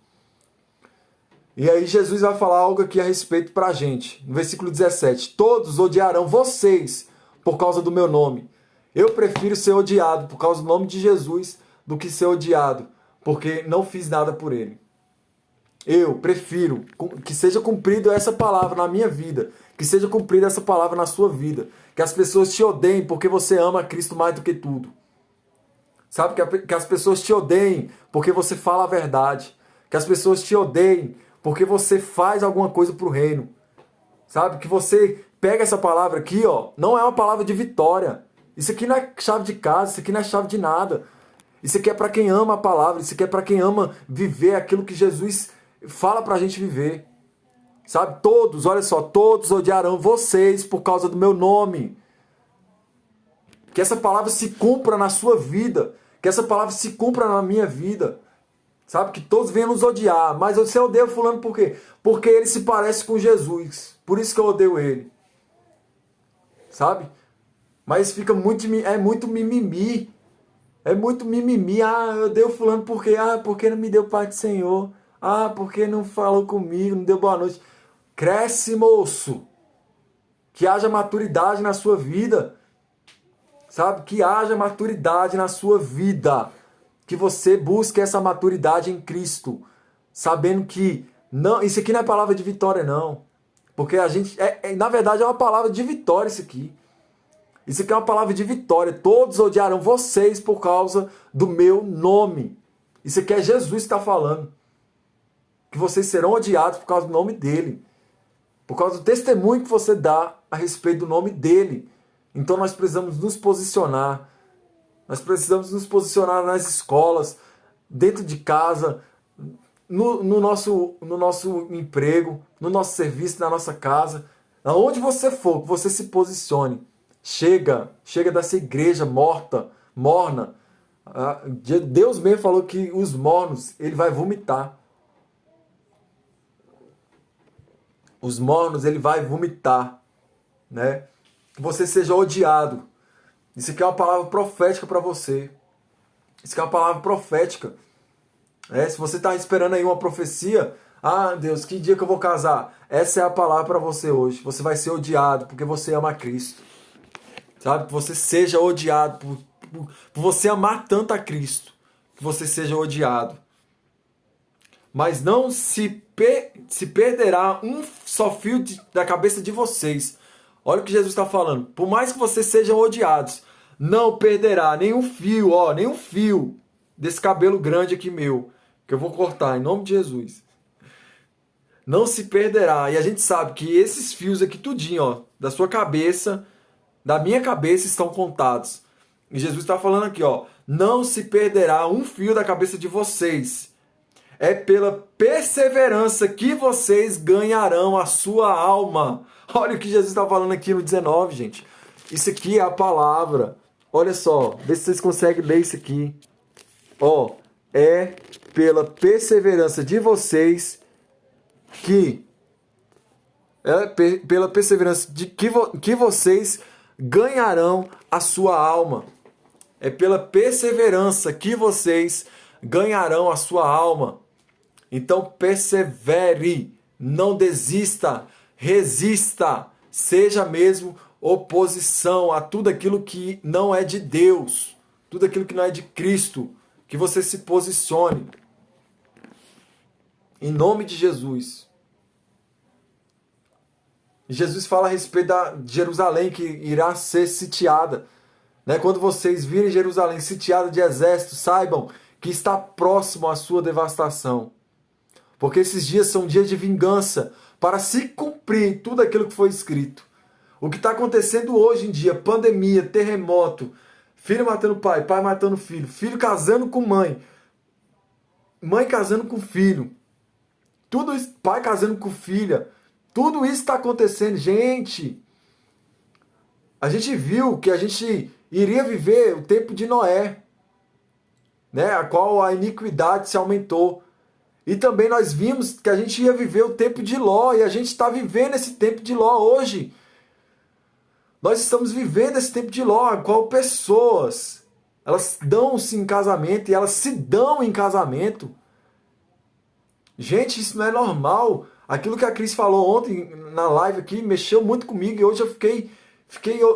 E aí Jesus vai falar algo aqui a respeito pra gente. No versículo 17. Todos odiarão vocês por causa do meu nome. Eu prefiro ser odiado por causa do nome de Jesus do que ser odiado porque não fiz nada por ele. Eu prefiro que seja cumprida essa palavra na minha vida. Que seja cumprida essa palavra na sua vida. Que as pessoas te odeiem porque você ama Cristo mais do que tudo. Sabe? Que as pessoas te odeiem porque você fala a verdade. Que as pessoas te odeiem porque você faz alguma coisa pro reino. Sabe? Que você pega essa palavra aqui, ó. Não é uma palavra de vitória. Isso aqui não é chave de casa. Isso aqui não é chave de nada. Isso aqui é para quem ama a palavra. Isso aqui é para quem ama viver aquilo que Jesus fala pra gente viver. Sabe? Todos, olha só, todos odiarão vocês por causa do meu nome. Que essa palavra se cumpra na sua vida. Que essa palavra se cumpra na minha vida. Sabe? Que todos venham nos odiar. Mas você odeia fulano por quê? Porque ele se parece com Jesus. Por isso que eu odeio ele. Sabe? Mas fica muito, é muito mimimi. É muito mimimi. Ah, eu odeio fulano por quê? Ah, porque não me deu paz do Senhor. Ah, porque não falou comigo, não deu boa noite. Cresce, moço. Que haja maturidade na sua vida. Sabe? Que haja maturidade na sua vida. Que você busque essa maturidade em Cristo. Sabendo que não, isso aqui não é palavra de vitória, não. Porque a gente, na verdade, é uma palavra de vitória isso aqui. Isso aqui é uma palavra de vitória. Todos odiarão vocês por causa do meu nome. Isso aqui é Jesus que está falando. Que vocês serão odiados por causa do nome dele. Por causa do testemunho que você dá a respeito do nome dele. Então nós precisamos nos posicionar. Nós precisamos nos posicionar nas escolas, dentro de casa, no nosso emprego, no nosso serviço, na nossa casa. Aonde você for, que você se posicione. Chega dessa igreja morna. Deus mesmo falou que os mornos, ele vai vomitar. Os mornos, ele vai vomitar, né? Que você seja odiado. Isso aqui é uma palavra profética para você. Isso aqui é uma palavra profética. Se você está esperando aí uma profecia, ah, Deus, que dia que eu vou casar? Essa é a palavra para você hoje. Você vai ser odiado porque você ama Cristo. Sabe? Que você seja odiado por você amar tanto a Cristo. Que você seja odiado. Mas não se perderá um só fio da cabeça de vocês. Olha o que Jesus está falando. Por mais que vocês sejam odiados, não perderá nenhum fio desse cabelo grande aqui meu, que eu vou cortar em nome de Jesus. Não se perderá. E a gente sabe que esses fios aqui tudinho, ó, da sua cabeça, da minha cabeça, estão contados. E Jesus está falando aqui, ó, não se perderá um fio da cabeça de vocês. É pela perseverança que vocês ganharão a sua alma. Olha o que Jesus está falando aqui no 19, gente. Isso aqui é a palavra. Olha só, vê se vocês conseguem ler isso aqui. Ó, é pela perseverança de vocês pela perseverança de que vocês ganharão a sua alma. É pela perseverança que vocês ganharão a sua alma. Então persevere, não desista, resista, seja mesmo oposição a tudo aquilo que não é de Deus, tudo aquilo que não é de Cristo, que você se posicione. Em nome de Jesus. Jesus fala a respeito de Jerusalém que irá ser sitiada. Quando vocês virem Jerusalém sitiada de exército, saibam que está próximo à sua devastação. Porque esses dias são dias de vingança para se cumprir tudo aquilo que foi escrito. O que está acontecendo hoje em dia, pandemia, terremoto, filho matando pai, pai matando filho, filho casando com mãe, mãe casando com filho, tudo isso, pai casando com filha, tudo isso está acontecendo. Gente, a gente viu que a gente iria viver o tempo de Noé, a qual a iniquidade se aumentou. E também nós vimos que a gente ia viver o tempo de Ló, e a gente está vivendo esse tempo de Ló hoje. Nós estamos vivendo esse tempo de Ló, a qual pessoas, elas dão-se em casamento e elas se dão em casamento. Gente, isso não é normal. Aquilo que a Cris falou ontem na live aqui mexeu muito comigo e hoje eu fiquei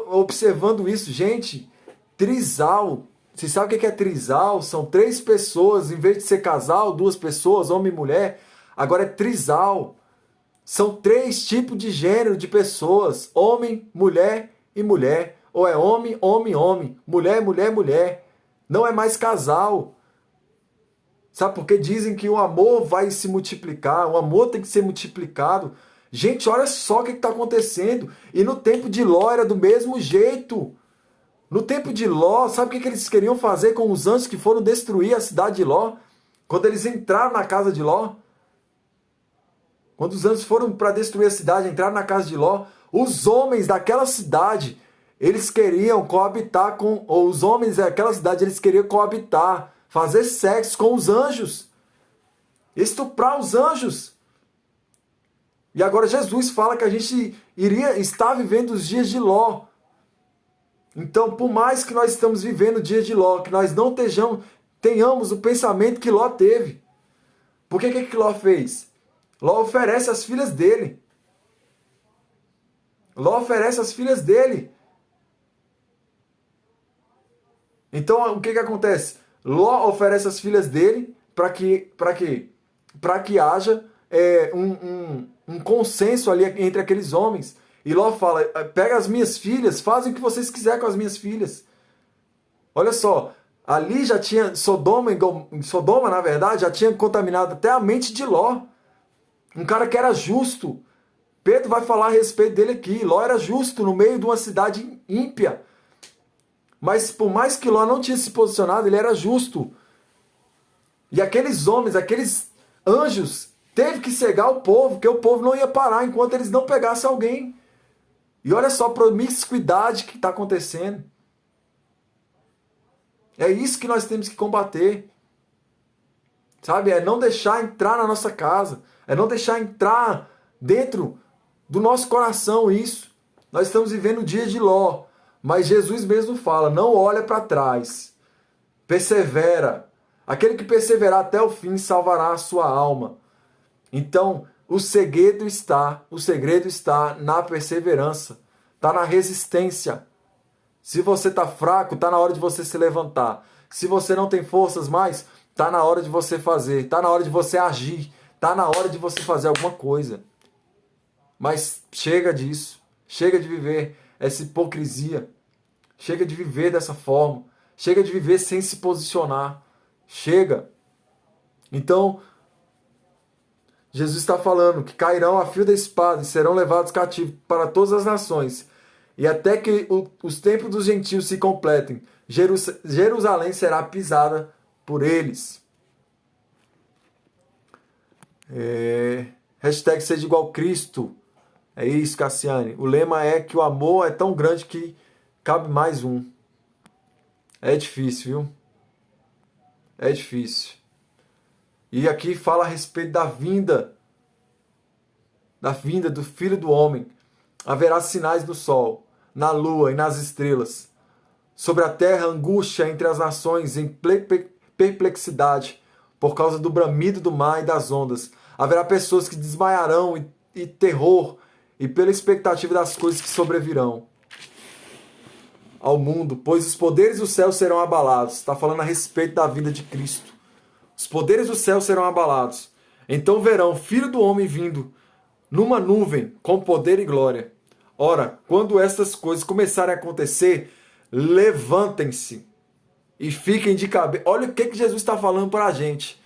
observando isso. Gente, trisal. Você sabe o que é trisal? São 3 pessoas, em vez de ser casal, 2 pessoas, homem e mulher. Agora é trisal. São 3 tipos de gênero de pessoas. Homem, mulher e mulher. Ou é homem, homem, homem. Mulher, mulher, mulher. Não é mais casal. Sabe? Porque dizem que o amor vai se multiplicar. O amor tem que ser multiplicado. Gente, olha só o que está acontecendo. E no tempo de Ló era do mesmo jeito. No tempo de Ló, sabe o que eles queriam fazer com os anjos que foram destruir a cidade de Ló? Quando eles entraram na casa de Ló? Quando os anjos foram para destruir a cidade, entraram na casa de Ló, os homens daquela cidade, eles queriam coabitar com... Ou os homens daquela cidade, eles queriam coabitar, fazer sexo com os anjos. Estuprar os anjos. E agora Jesus fala que a gente iria estar vivendo os dias de Ló. Então, por mais que nós estamos vivendo o dia de Ló, que nós não tenhamos o pensamento que Ló teve. Por que Ló fez? Ló oferece as filhas dele. Ló oferece as filhas dele. Então, o que acontece? Ló oferece as filhas dele para que haja um consenso ali entre aqueles homens. E Ló fala, pega as minhas filhas, fazem o que vocês quiserem com as minhas filhas. Olha só, ali já tinha Sodoma, na verdade, já tinha contaminado até a mente de Ló. Um cara que era justo. Pedro vai falar a respeito dele aqui. Ló era justo no meio de uma cidade ímpia. Mas por mais que Ló não tinha se posicionado, ele era justo. E aqueles homens, aqueles anjos, teve que cegar o povo, porque o povo não ia parar enquanto eles não pegassem alguém. E olha só a promiscuidade que está acontecendo. É isso que nós temos que combater. Sabe? É não deixar entrar na nossa casa. É não deixar entrar dentro do nosso coração isso. Nós estamos vivendo o dia de Ló. Mas Jesus mesmo fala, não olha para trás. Persevera. Aquele que perseverar até o fim salvará a sua alma. Então, o segredo está na perseverança. Está na resistência. Se você está fraco, está na hora de você se levantar. Se você não tem forças mais, está na hora de você fazer. Está na hora de você agir. Está na hora de você fazer alguma coisa. Mas chega disso. Chega de viver essa hipocrisia. Chega de viver dessa forma. Chega de viver sem se posicionar. Chega. Então, Jesus está falando que cairão a fio da espada e serão levados cativos para todas as nações. E até que os tempos dos gentios se completem, Jerusalém será pisada por eles. Hashtag seja igual Cristo. É isso, Cassiane. O lema é que o amor é tão grande que cabe mais um. É difícil, viu? É difícil. E aqui fala a respeito da vinda do Filho do Homem. Haverá sinais no sol, na lua e nas estrelas. Sobre a terra, angústia entre as nações, em perplexidade, por causa do bramido do mar e das ondas. Haverá pessoas que desmaiarão e terror, e pela expectativa das coisas que sobrevirão ao mundo, pois os poderes do céu serão abalados. Está falando a respeito da vinda de Cristo. Os poderes do céu serão abalados. Então verão o Filho do Homem vindo numa nuvem com poder e glória. Ora, quando estas coisas começarem a acontecer, levantem-se e fiquem de cabeça. Olha o que Jesus está falando para a gente.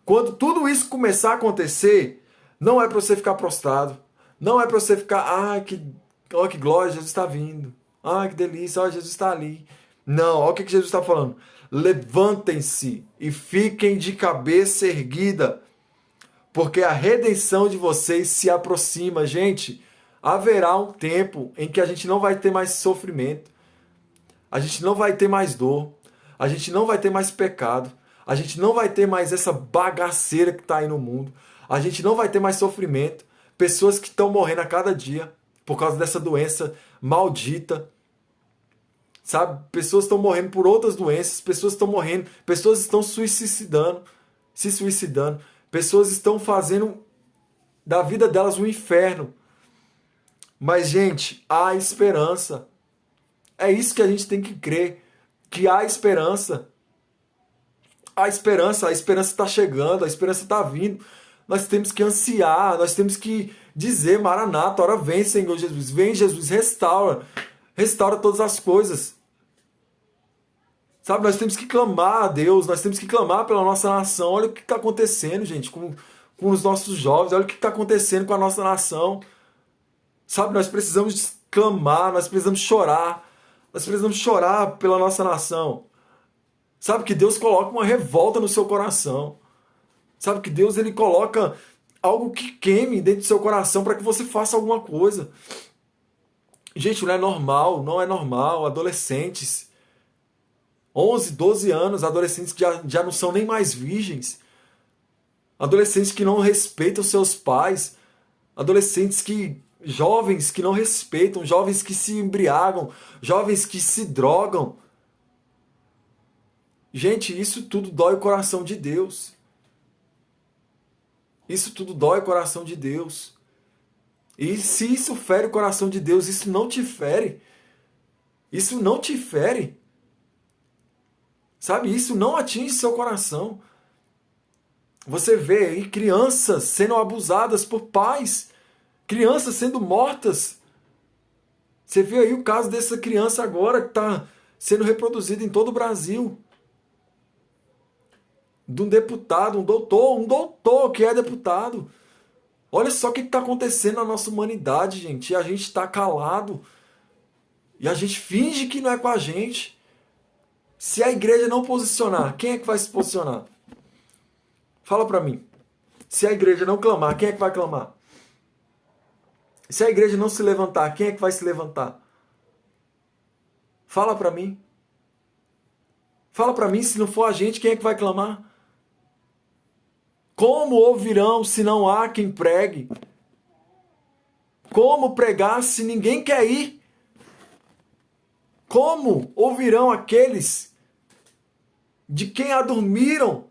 Quando tudo isso começar a acontecer, não é para você ficar prostrado. Não é para você ficar, que glória, Jesus está vindo. Que delícia, Jesus está ali. Não, olha o que Jesus está falando. Levantem-se e fiquem de cabeça erguida, porque a redenção de vocês se aproxima. Gente, haverá um tempo em que a gente não vai ter mais sofrimento, a gente não vai ter mais dor, a gente não vai ter mais pecado, a gente não vai ter mais essa bagaceira que está aí no mundo, a gente não vai ter mais sofrimento, pessoas que estão morrendo a cada dia por causa dessa doença maldita. Sabe? Pessoas estão morrendo por outras doenças, pessoas estão morrendo, pessoas estão se suicidando, pessoas estão fazendo da vida delas um inferno. Mas, gente, há esperança. É isso que a gente tem que crer, que há esperança. Há esperança, a esperança está chegando, a esperança está vindo. Nós temos que ansiar, nós temos que dizer, Maranata, ora vem, Senhor Jesus, vem Jesus, restaura todas as coisas. Sabe, nós temos que clamar a Deus, nós temos que clamar pela nossa nação. Olha o que está acontecendo, gente, com os nossos jovens, olha o que está acontecendo com a nossa nação. Sabe, nós precisamos clamar, nós precisamos chorar pela nossa nação. Sabe, que Deus coloca uma revolta no seu coração. Sabe, que Deus ele coloca algo que queime dentro do seu coração para que você faça alguma coisa. Gente, não é normal, não é normal. Adolescentes, 11, 12 anos, adolescentes que já não são nem mais virgens. Adolescentes que não respeitam seus pais. Adolescentes que... Jovens que não respeitam, jovens que se embriagam, jovens que se drogam. Gente, isso tudo dói o coração de Deus. Isso tudo dói o coração de Deus. E se isso fere o coração de Deus, isso não te fere. Isso não te fere. Sabe? Isso não atinge seu coração. Você vê aí crianças sendo abusadas por pais. Crianças sendo mortas. Você vê aí o caso dessa criança agora que está sendo reproduzida em todo o Brasil. De um deputado, um doutor que é deputado. Olha só o que está acontecendo na nossa humanidade, gente. E a gente está calado. E a gente finge que não é com a gente. Se a igreja não posicionar, quem é que vai se posicionar? Fala para mim. Se a igreja não clamar, quem é que vai clamar? Se a igreja não se levantar, quem é que vai se levantar? Fala para mim. Fala para mim, se não for a gente, quem é que vai clamar? Como ouvirão se não há quem pregue? Como pregar se ninguém quer ir? Como ouvirão aqueles de quem adormiram?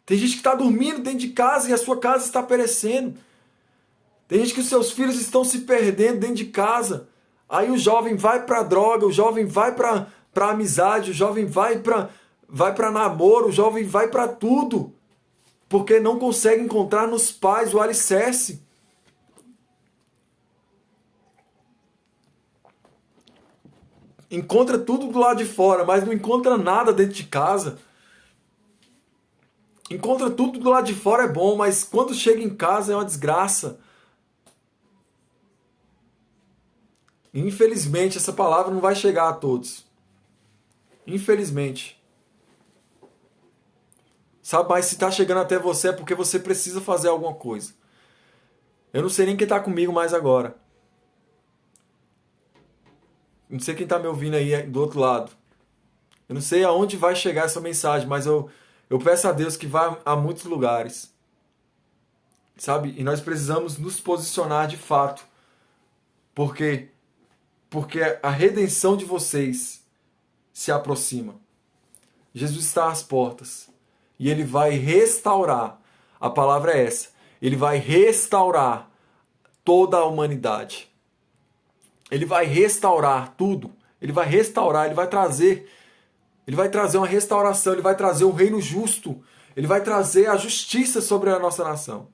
Tem gente que está dormindo dentro de casa e a sua casa está perecendo. Tem gente que os seus filhos estão se perdendo dentro de casa. Aí o jovem vai para a droga, o jovem vai para a amizade, o jovem vai para namoro, o jovem vai para tudo. Porque não consegue encontrar nos pais o alicerce. Encontra tudo do lado de fora, mas não encontra nada dentro de casa. Encontra tudo do lado de fora é bom, mas quando chega em casa é uma desgraça. Infelizmente, essa palavra não vai chegar a todos. Infelizmente. Sabe, mas se está chegando até você é porque você precisa fazer alguma coisa. Eu não sei nem quem está comigo mais agora. Não sei quem está me ouvindo aí do outro lado. Eu não sei aonde vai chegar essa mensagem, mas eu peço a Deus que vá a muitos lugares. Sabe? E nós precisamos nos posicionar de fato. Porque a redenção de vocês se aproxima. Jesus está às portas. E Ele vai restaurar. A palavra é essa. Ele vai restaurar toda a humanidade. Ele vai restaurar tudo. Ele vai restaurar, Ele vai trazer uma restauração, Ele vai trazer um reino justo. Ele vai trazer a justiça sobre a nossa nação.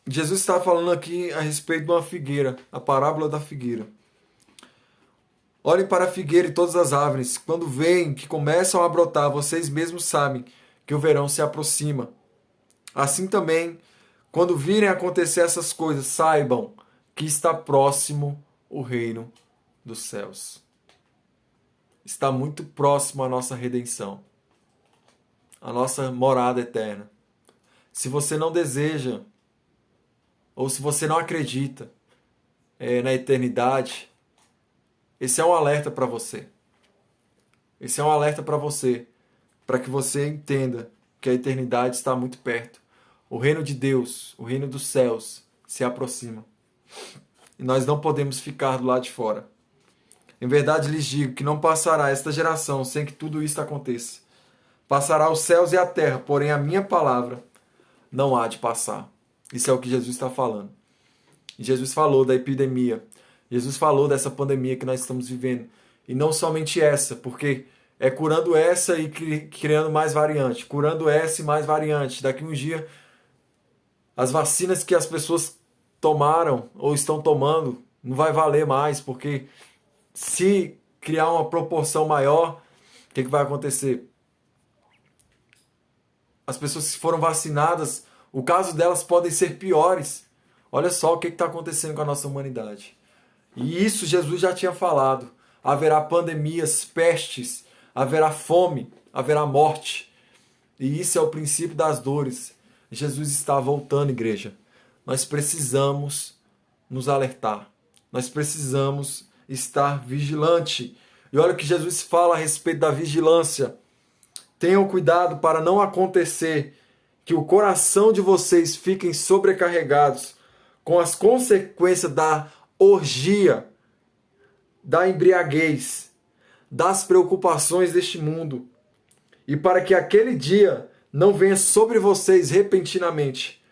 Jesus está falando aqui a respeito de uma figueira, a parábola da figueira. Olhem para a figueira e todas as árvores. Quando veem que começam a brotar, vocês mesmos sabem que o verão se aproxima. Assim também, quando virem acontecer essas coisas, saibam que está próximo o reino dos céus. Está muito próximo a nossa redenção, a nossa morada eterna. Se você não deseja, ou se você não acredita na eternidade, esse é um alerta para você. Esse é um alerta para você, para que você entenda que a eternidade está muito perto. O reino de Deus, o reino dos céus, se aproxima. E nós não podemos ficar do lado de fora. Em verdade lhes digo que não passará esta geração sem que tudo isto aconteça. Passará os céus e a terra, porém a minha palavra não há de passar. Isso é o que Jesus está falando. E Jesus falou da epidemia. Jesus falou dessa pandemia que nós estamos vivendo. E não somente essa, porque é curando essa e criando mais variante. Curando essa e mais variante. Daqui a um dia, as vacinas que as pessoas tomaram ou estão tomando não vai valer mais, porque se criar uma proporção maior, o que vai acontecer? As pessoas que foram vacinadas, o caso delas podem ser piores. Olha só o que está acontecendo com a nossa humanidade. E isso Jesus já tinha falado. Haverá pandemias, pestes, haverá fome, haverá morte. E isso é o princípio das dores. Jesus está voltando, igreja. Nós precisamos nos alertar. Nós precisamos estar vigilante. E olha o que Jesus fala a respeito da vigilância. Tenham cuidado para não acontecer que o coração de vocês fiquem sobrecarregados com as consequências da orgia, da embriaguez, das preocupações deste mundo, e para que aquele dia não venha sobre vocês repentinamente,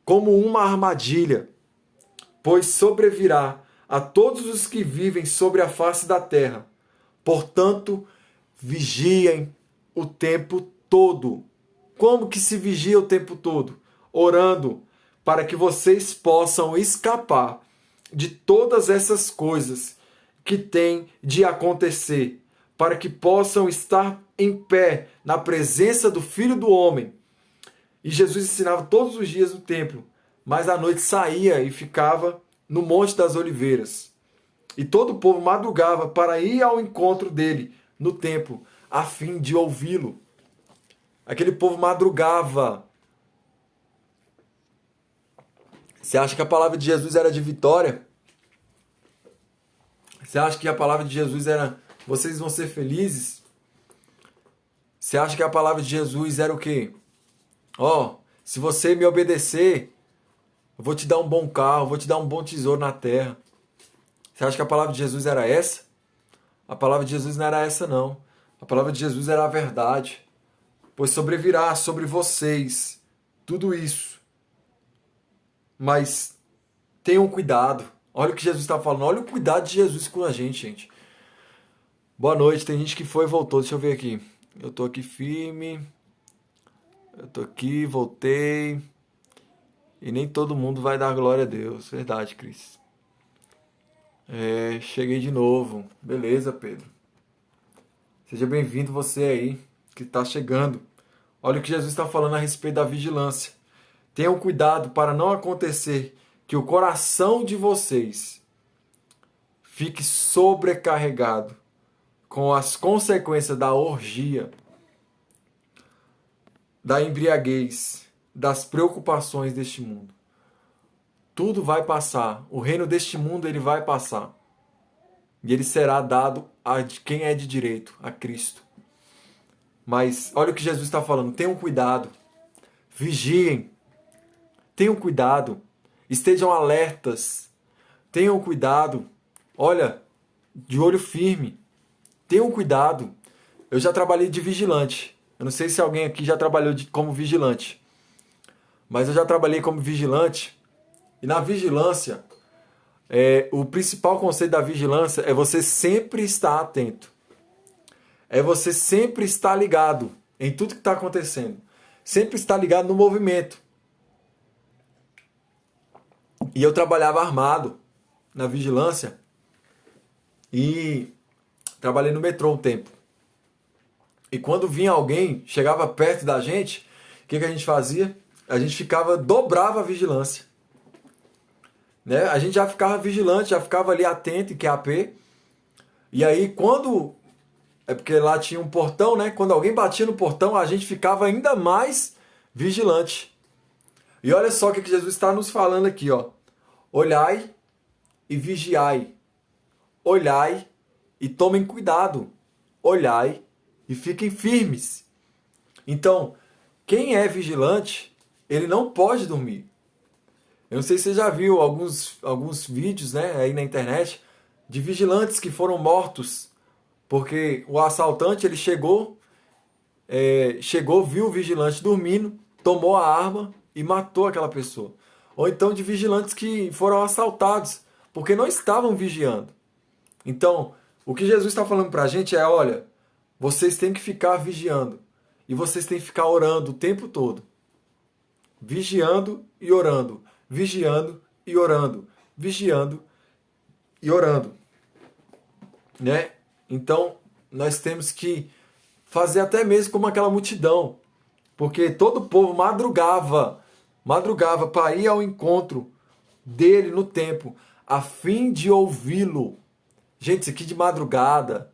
como uma armadilha, pois sobrevirá a todos os que vivem sobre a face da terra. Portanto, vigiem o tempo todo. Como que se vigia o tempo todo? Orando, para que vocês possam escapar de todas essas coisas que têm de acontecer, para que possam estar em pé na presença do Filho do Homem. E Jesus ensinava todos os dias no templo, mas à noite saía e ficava no Monte das Oliveiras. E todo o povo madrugava para ir ao encontro dele no templo, a fim de ouvi-lo. Aquele povo madrugava. Você acha que a palavra de Jesus era de vitória? Você acha que a palavra de Jesus era vocês vão ser felizes? Você acha que a palavra de Jesus era o quê? Se você me obedecer, eu vou te dar um bom carro, eu vou te dar um bom tesouro na terra. Você acha que a palavra de Jesus era essa? A palavra de Jesus não era essa, não. A palavra de Jesus era a verdade. Pois sobrevirá sobre vocês tudo isso. Mas tenham cuidado. Olha o que Jesus está falando. Olha o cuidado de Jesus com a gente. Boa noite. Tem gente que foi e voltou. Deixa eu ver aqui. Eu tô aqui firme. Eu tô aqui, voltei. E nem todo mundo vai dar glória a Deus. Verdade, Cris. Cheguei de novo. Beleza, Pedro. Seja bem-vindo você aí, que está chegando. Olha o que Jesus está falando a respeito da vigilância. Tenham cuidado para não acontecer que o coração de vocês fique sobrecarregado com as consequências da orgia, da embriaguez, das preocupações deste mundo. Tudo vai passar. O reino deste mundo ele vai passar. E ele será dado a quem é de direito, a Cristo. Mas olha o que Jesus está falando. Tenham cuidado. Vigiem. Tenham cuidado. Estejam alertas. Tenham cuidado. Olha, de olho firme. Tenham cuidado. Eu já trabalhei de vigilante. Eu não sei se alguém aqui já trabalhou como vigilante. Mas eu já trabalhei como vigilante. E na vigilância, o principal conceito da vigilância é você sempre estar atento. É você sempre estar ligado em tudo que está acontecendo. Sempre estar ligado no movimento. E eu trabalhava armado na vigilância. E trabalhei no metrô um tempo. E quando vinha alguém, chegava perto da gente, o que a gente fazia? A gente dobrava a vigilância. Né? A gente já ficava vigilante, já ficava ali atento em QAP. E aí é porque lá tinha um portão, né? Quando alguém batia no portão, a gente ficava ainda mais vigilante. E olha só o que Jesus está nos falando aqui, ó. Olhai e vigiai. Olhai e tomem cuidado. Olhai e fiquem firmes. Então, quem é vigilante, ele não pode dormir. Eu não sei se você já viu alguns vídeos, né, aí na internet de vigilantes que foram mortos porque o assaltante ele chegou, viu o vigilante dormindo, tomou a arma e matou aquela pessoa. Ou então de vigilantes que foram assaltados porque não estavam vigiando. Então, o que Jesus está falando para a gente é, olha, vocês têm que ficar vigiando e vocês têm que ficar orando o tempo todo. Vigiando e orando. Vigiando e orando. Vigiando e orando. Né? Então, nós temos que fazer até mesmo como aquela multidão. Porque todo o povo madrugava para ir ao encontro dele no templo, a fim de ouvi-lo. Gente, isso aqui de madrugada,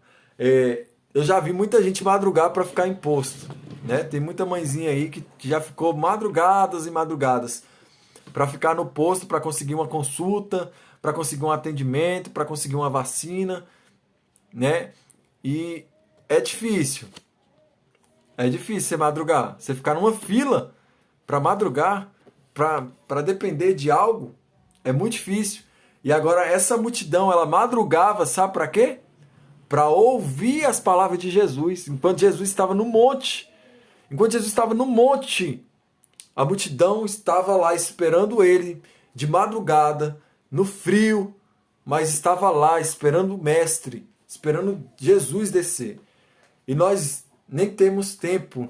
eu já vi muita gente madrugar para ficar em posto, né? Tem muita mãezinha aí que já ficou madrugadas e madrugadas para ficar no posto, para conseguir uma consulta, para conseguir um atendimento, para conseguir uma vacina, né? E é difícil. É difícil você madrugar. Você ficar numa fila para madrugar, para depender de algo, é muito difícil. E agora essa multidão, ela madrugava, sabe para quê? Para ouvir as palavras de Jesus, enquanto Jesus estava no monte. Enquanto Jesus estava no monte, a multidão estava lá esperando ele de madrugada, no frio, mas estava lá esperando o mestre, esperando Jesus descer. E nós nem temos tempo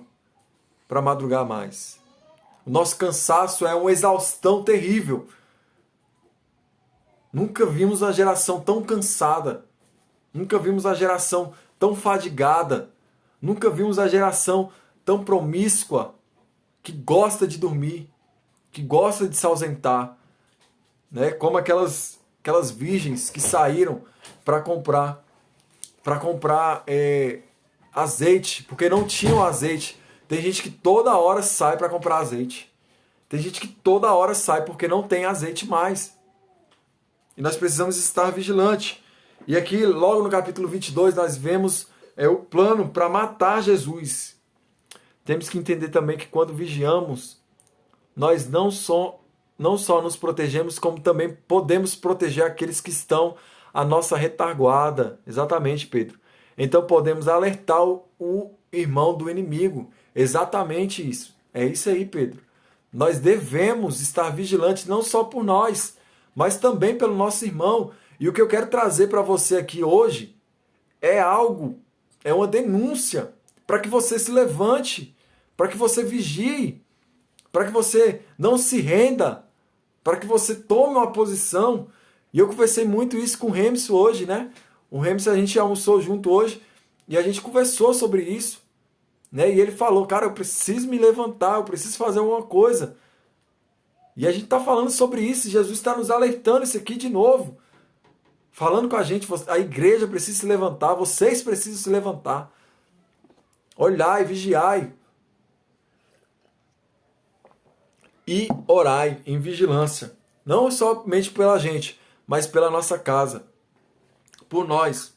para madrugar mais. O nosso cansaço é uma exaustão terrível. Nunca vimos uma geração tão cansada. Nunca vimos a geração tão fadigada. Nunca vimos a geração tão promíscua, que gosta de dormir, que gosta de se ausentar, né? Como aquelas virgens que saíram para comprar azeite, porque não tinham azeite. Tem gente que toda hora sai para comprar azeite. Tem gente que toda hora sai porque não tem azeite mais. E nós precisamos estar vigilantes. E aqui, logo no capítulo 22, nós vemos o plano para matar Jesus. Temos que entender também que quando vigiamos, nós não só nos protegemos, como também podemos proteger aqueles que estão à nossa retaguarda. Exatamente, Pedro. Então podemos alertar o irmão do inimigo. Exatamente isso. É isso aí, Pedro. Nós devemos estar vigilantes não só por nós, mas também pelo nosso irmão. E o que eu quero trazer para você aqui hoje é uma denúncia para que você se levante, para que você vigie, para que você não se renda, para que você tome uma posição. E eu conversei muito isso com o Remso hoje, né? O Remso, a gente almoçou junto hoje e a gente conversou sobre isso, né? E ele falou, cara, eu preciso me levantar, eu preciso fazer alguma coisa. E a gente está falando sobre isso, Jesus está nos alertando isso aqui de novo. Falando com a gente, a igreja precisa se levantar, vocês precisam se levantar. Olhai, vigiai. E orai em vigilância. Não somente pela gente, mas pela nossa casa. Por nós.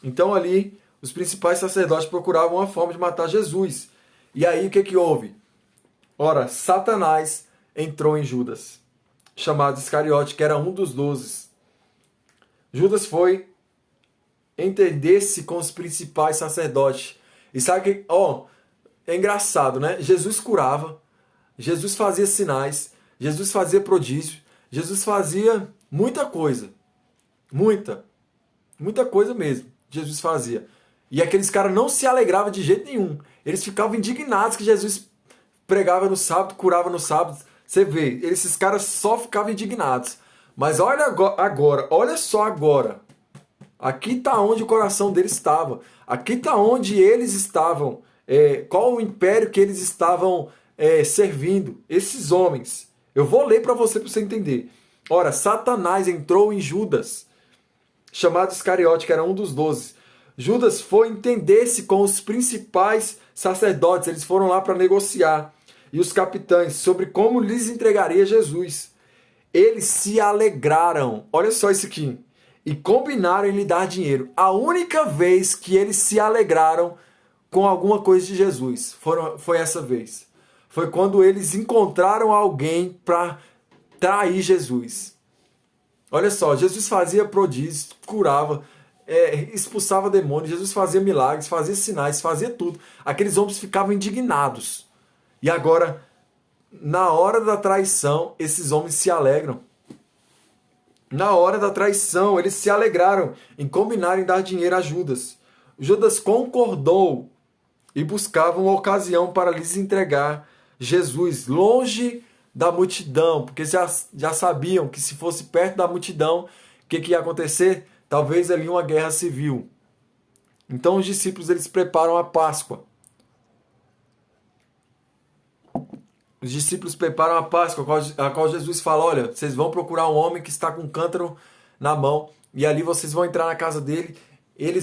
Então ali, os principais sacerdotes procuravam uma forma de matar Jesus. E aí o que houve? Ora, Satanás entrou em Judas, chamado Iscariote, que era um dos 12. Judas foi entender-se com os principais sacerdotes. E sabe que, é engraçado, né? Jesus curava, Jesus fazia sinais, Jesus fazia prodígio, Jesus fazia muita coisa. Muita coisa mesmo, Jesus fazia. E aqueles caras não se alegravam de jeito nenhum. Eles ficavam indignados que Jesus pregava no sábado, curava no sábado. Você vê, esses caras só ficavam indignados. Mas olha agora, olha só agora. Aqui está onde o coração deles estava. Aqui está onde eles estavam. Qual o império que eles estavam servindo? Esses homens. Eu vou ler para você entender. Ora, Satanás entrou em Judas, chamado Iscariote, que era um dos 12. Judas foi entender-se com os principais sacerdotes. Eles foram lá para negociar. E os capitães sobre como lhes entregaria Jesus. Eles se alegraram, olha só isso aqui, e combinaram em lhe dar dinheiro. A única vez que eles se alegraram com alguma coisa de Jesus foi essa vez. Foi quando eles encontraram alguém para trair Jesus. Olha só, Jesus fazia prodígios, curava, expulsava demônios, Jesus fazia milagres, fazia sinais, fazia tudo. Aqueles homens ficavam indignados. E agora, na hora da traição, esses homens se alegram. Na hora da traição, eles se alegraram em combinar em dar dinheiro a Judas. Judas concordou e buscava uma ocasião para lhes entregar Jesus longe da multidão, porque já sabiam que se fosse perto da multidão, o que ia acontecer? Talvez ali uma guerra civil. Então os discípulos eles preparam a Páscoa. Os discípulos preparam a Páscoa, a qual Jesus fala, olha, vocês vão procurar um homem que está com um cântaro na mão, e ali vocês vão entrar na casa dele, ele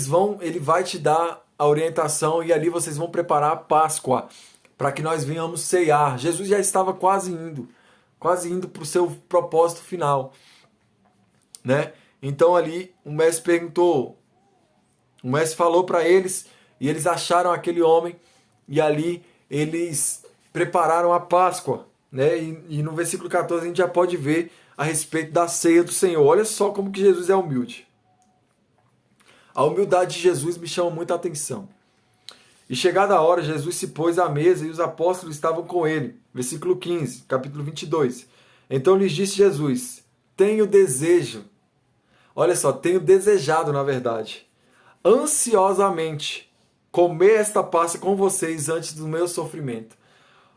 vai te dar a orientação e ali vocês vão preparar a Páscoa para que nós venhamos ceiar. Jesus já estava quase indo para o seu propósito final, né? Então ali o mestre perguntou, o mestre falou para eles e eles acharam aquele homem e ali eles prepararam a Páscoa, né? E no versículo 14 a gente já pode ver a respeito da ceia do Senhor. Olha só como que Jesus é humilde. A humildade de Jesus me chama muita atenção. E chegada a hora, Jesus se pôs à mesa e os apóstolos estavam com ele. Versículo 15, capítulo 22. Então lhes disse Jesus, tenho desejo. Olha só, tenho desejado, na verdade, ansiosamente, comer esta Páscoa com vocês antes do meu sofrimento.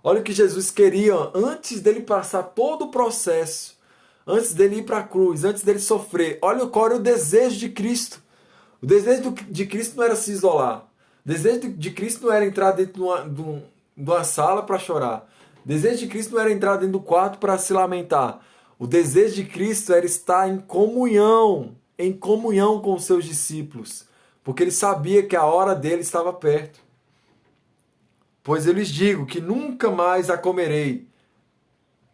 Olha o que Jesus queria antes dele passar todo o processo, antes dele ir para a cruz, antes dele sofrer. Olha qual era o desejo de Cristo. O desejo de Cristo não era se isolar. O desejo de Cristo não era entrar dentro de uma sala para chorar. O desejo de Cristo não era entrar dentro do quarto para se lamentar. O desejo de Cristo era estar em comunhão com os seus discípulos, porque ele sabia que a hora dele estava perto. Pois eu lhes digo que nunca mais a comerei,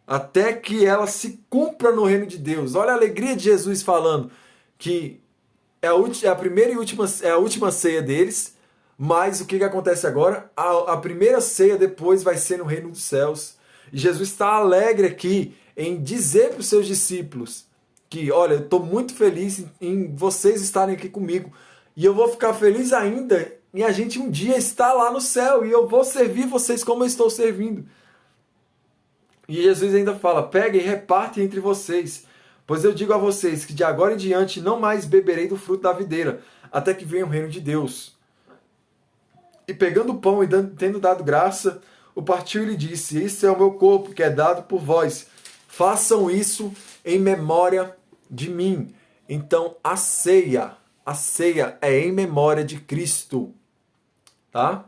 até que ela se cumpra no reino de Deus. Olha a alegria de Jesus falando que é a primeira e última ceia deles, mas o que acontece agora? A primeira ceia depois vai ser no reino dos céus. E Jesus está alegre aqui em dizer para os seus discípulos que, olha, eu estou muito feliz em vocês estarem aqui comigo. E eu vou ficar feliz ainda em a gente um dia estar lá no céu. E eu vou servir vocês como eu estou servindo. E Jesus ainda fala, peguem e repartem entre vocês. Pois eu digo a vocês que de agora em diante não mais beberei do fruto da videira, até que venha o reino de Deus. E pegando o pão e tendo dado graça, o partiu e lhe disse, isso é o meu corpo que é dado por vós. Façam isso em memória de mim. Então a ceia é em memória de Cristo. Tá?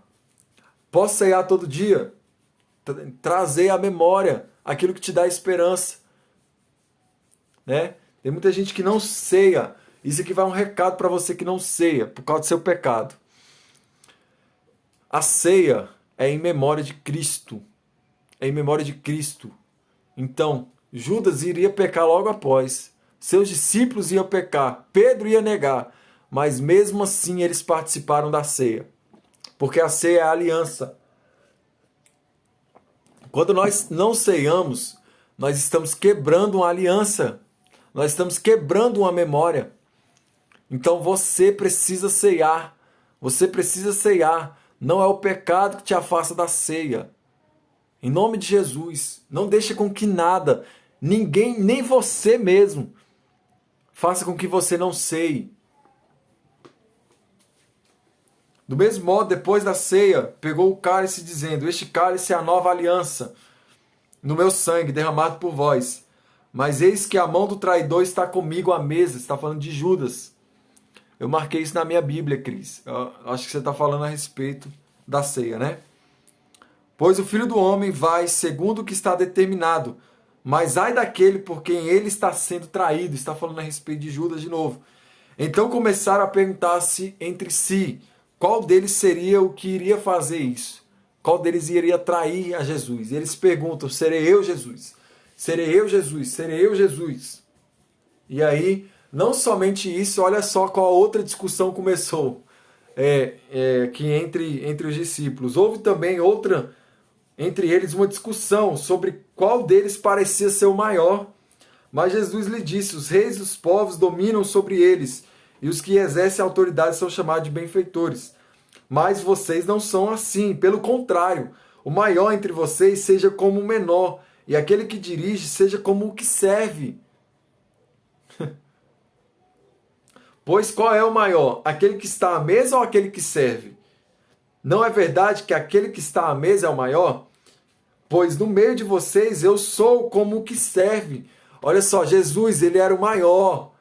Posso ceiar todo dia? Trazer à memória aquilo que te dá esperança. Né? Tem muita gente que não ceia. Isso aqui vai um recado para você que não ceia, por causa do seu pecado. A ceia é em memória de Cristo. É em memória de Cristo. Então, Judas iria pecar logo após. Seus discípulos iam pecar. Pedro ia negar. Mas mesmo assim eles participaram da ceia. Porque a ceia é a aliança. Quando nós não ceiamos, nós estamos quebrando uma aliança. Nós estamos quebrando uma memória. Então você precisa ceiar. Você precisa ceiar. Não é o pecado que te afasta da ceia. Em nome de Jesus, não deixe com que nada, ninguém, nem você mesmo, faça com que você não ceie. Do mesmo modo, depois da ceia, pegou o cálice dizendo, este cálice é a nova aliança, no meu sangue derramado por vós. Mas eis que a mão do traidor está comigo à mesa. Está falando de Judas. Eu marquei isso na minha Bíblia, Cris. Eu acho que você está falando a respeito da ceia, né? Pois o Filho do Homem vai segundo o que está determinado. Mas ai daquele por quem ele está sendo traído. Está falando a respeito de Judas de novo. Então começaram a perguntar-se entre si qual deles seria o que iria fazer isso. Qual deles iria trair a Jesus. E eles perguntam, serei eu, Jesus? Serei eu, Jesus? Serei eu, Jesus? E aí, não somente isso, olha só qual outra discussão começou que entre os discípulos. Houve também outra, entre eles, uma discussão sobre qual deles parecia ser o maior. Mas Jesus lhe disse, os reis dos povos dominam sobre eles, e os que exercem autoridade são chamados de benfeitores. Mas vocês não são assim, pelo contrário, o maior entre vocês seja como o menor, e aquele que dirige seja como o que serve. Pois qual é o maior? Aquele que está à mesa ou aquele que serve? Não é verdade que aquele que está à mesa é o maior? Pois no meio de vocês eu sou como o que serve. Olha só, Jesus, ele era o maior.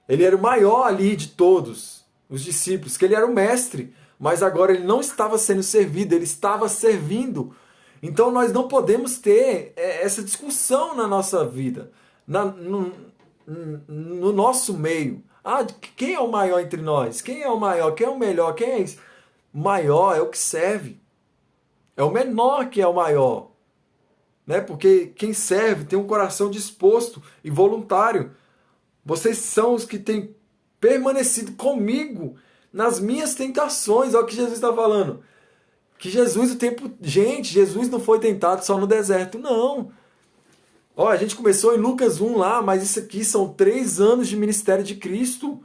Ele era o maior ali de todos, os discípulos, que ele era o mestre. Mas agora ele não estava sendo servido, ele estava servindo. Então nós não podemos ter essa discussão na nossa vida, no nosso meio. Ah, quem é o maior entre nós? Quem é o maior? Quem é o melhor? Quem é isso? maior é o que serve. É o menor que é o maior. Né? Porque quem serve tem um coração disposto e voluntário. Vocês são os que têm permanecido comigo nas minhas tentações. Olha o que Jesus está falando. Que Jesus o tempo... Gente, Jesus não foi tentado só no deserto, não. Ó, a gente começou em Lucas 1 lá, mas isso aqui são 3 anos de ministério de Cristo.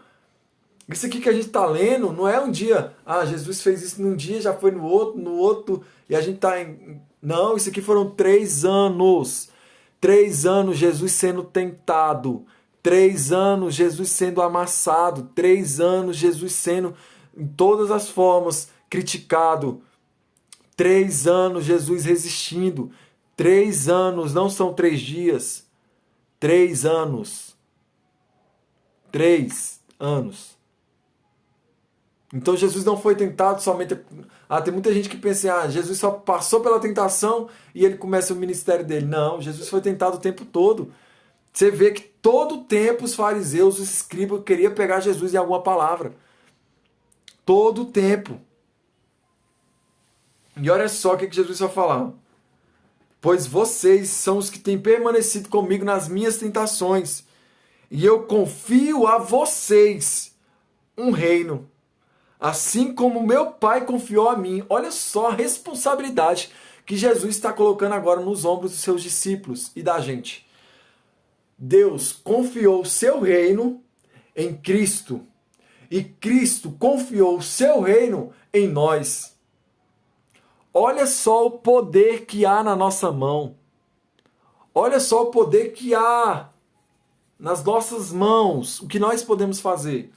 Isso aqui que a gente está lendo não é um dia, Jesus fez isso num dia, já foi no outro, e a gente está em... Não, isso aqui foram 3 anos. 3 anos Jesus sendo tentado. 3 anos Jesus sendo amassado. 3 anos Jesus sendo, em todas as formas, criticado. 3 anos Jesus resistindo. 3 anos, não são 3 dias. 3 anos. 3 anos. Então Jesus não foi tentado somente... tem muita gente que pensa, Jesus só passou pela tentação e ele começa o ministério dele. Não, Jesus foi tentado o tempo todo. Você vê que todo o tempo os fariseus, os escribas, queriam pegar Jesus em alguma palavra. Todo o tempo. E olha só o que Jesus vai falar. Pois vocês são os que têm permanecido comigo nas minhas tentações. E eu confio a vocês um reino. Assim como meu Pai confiou a mim. Olha só a responsabilidade que Jesus está colocando agora nos ombros dos seus discípulos e da gente. Deus confiou o seu reino em Cristo. E Cristo confiou o seu reino em nós. Olha só o poder que há na nossa mão. Olha só o poder que há nas nossas mãos. O que nós podemos fazer.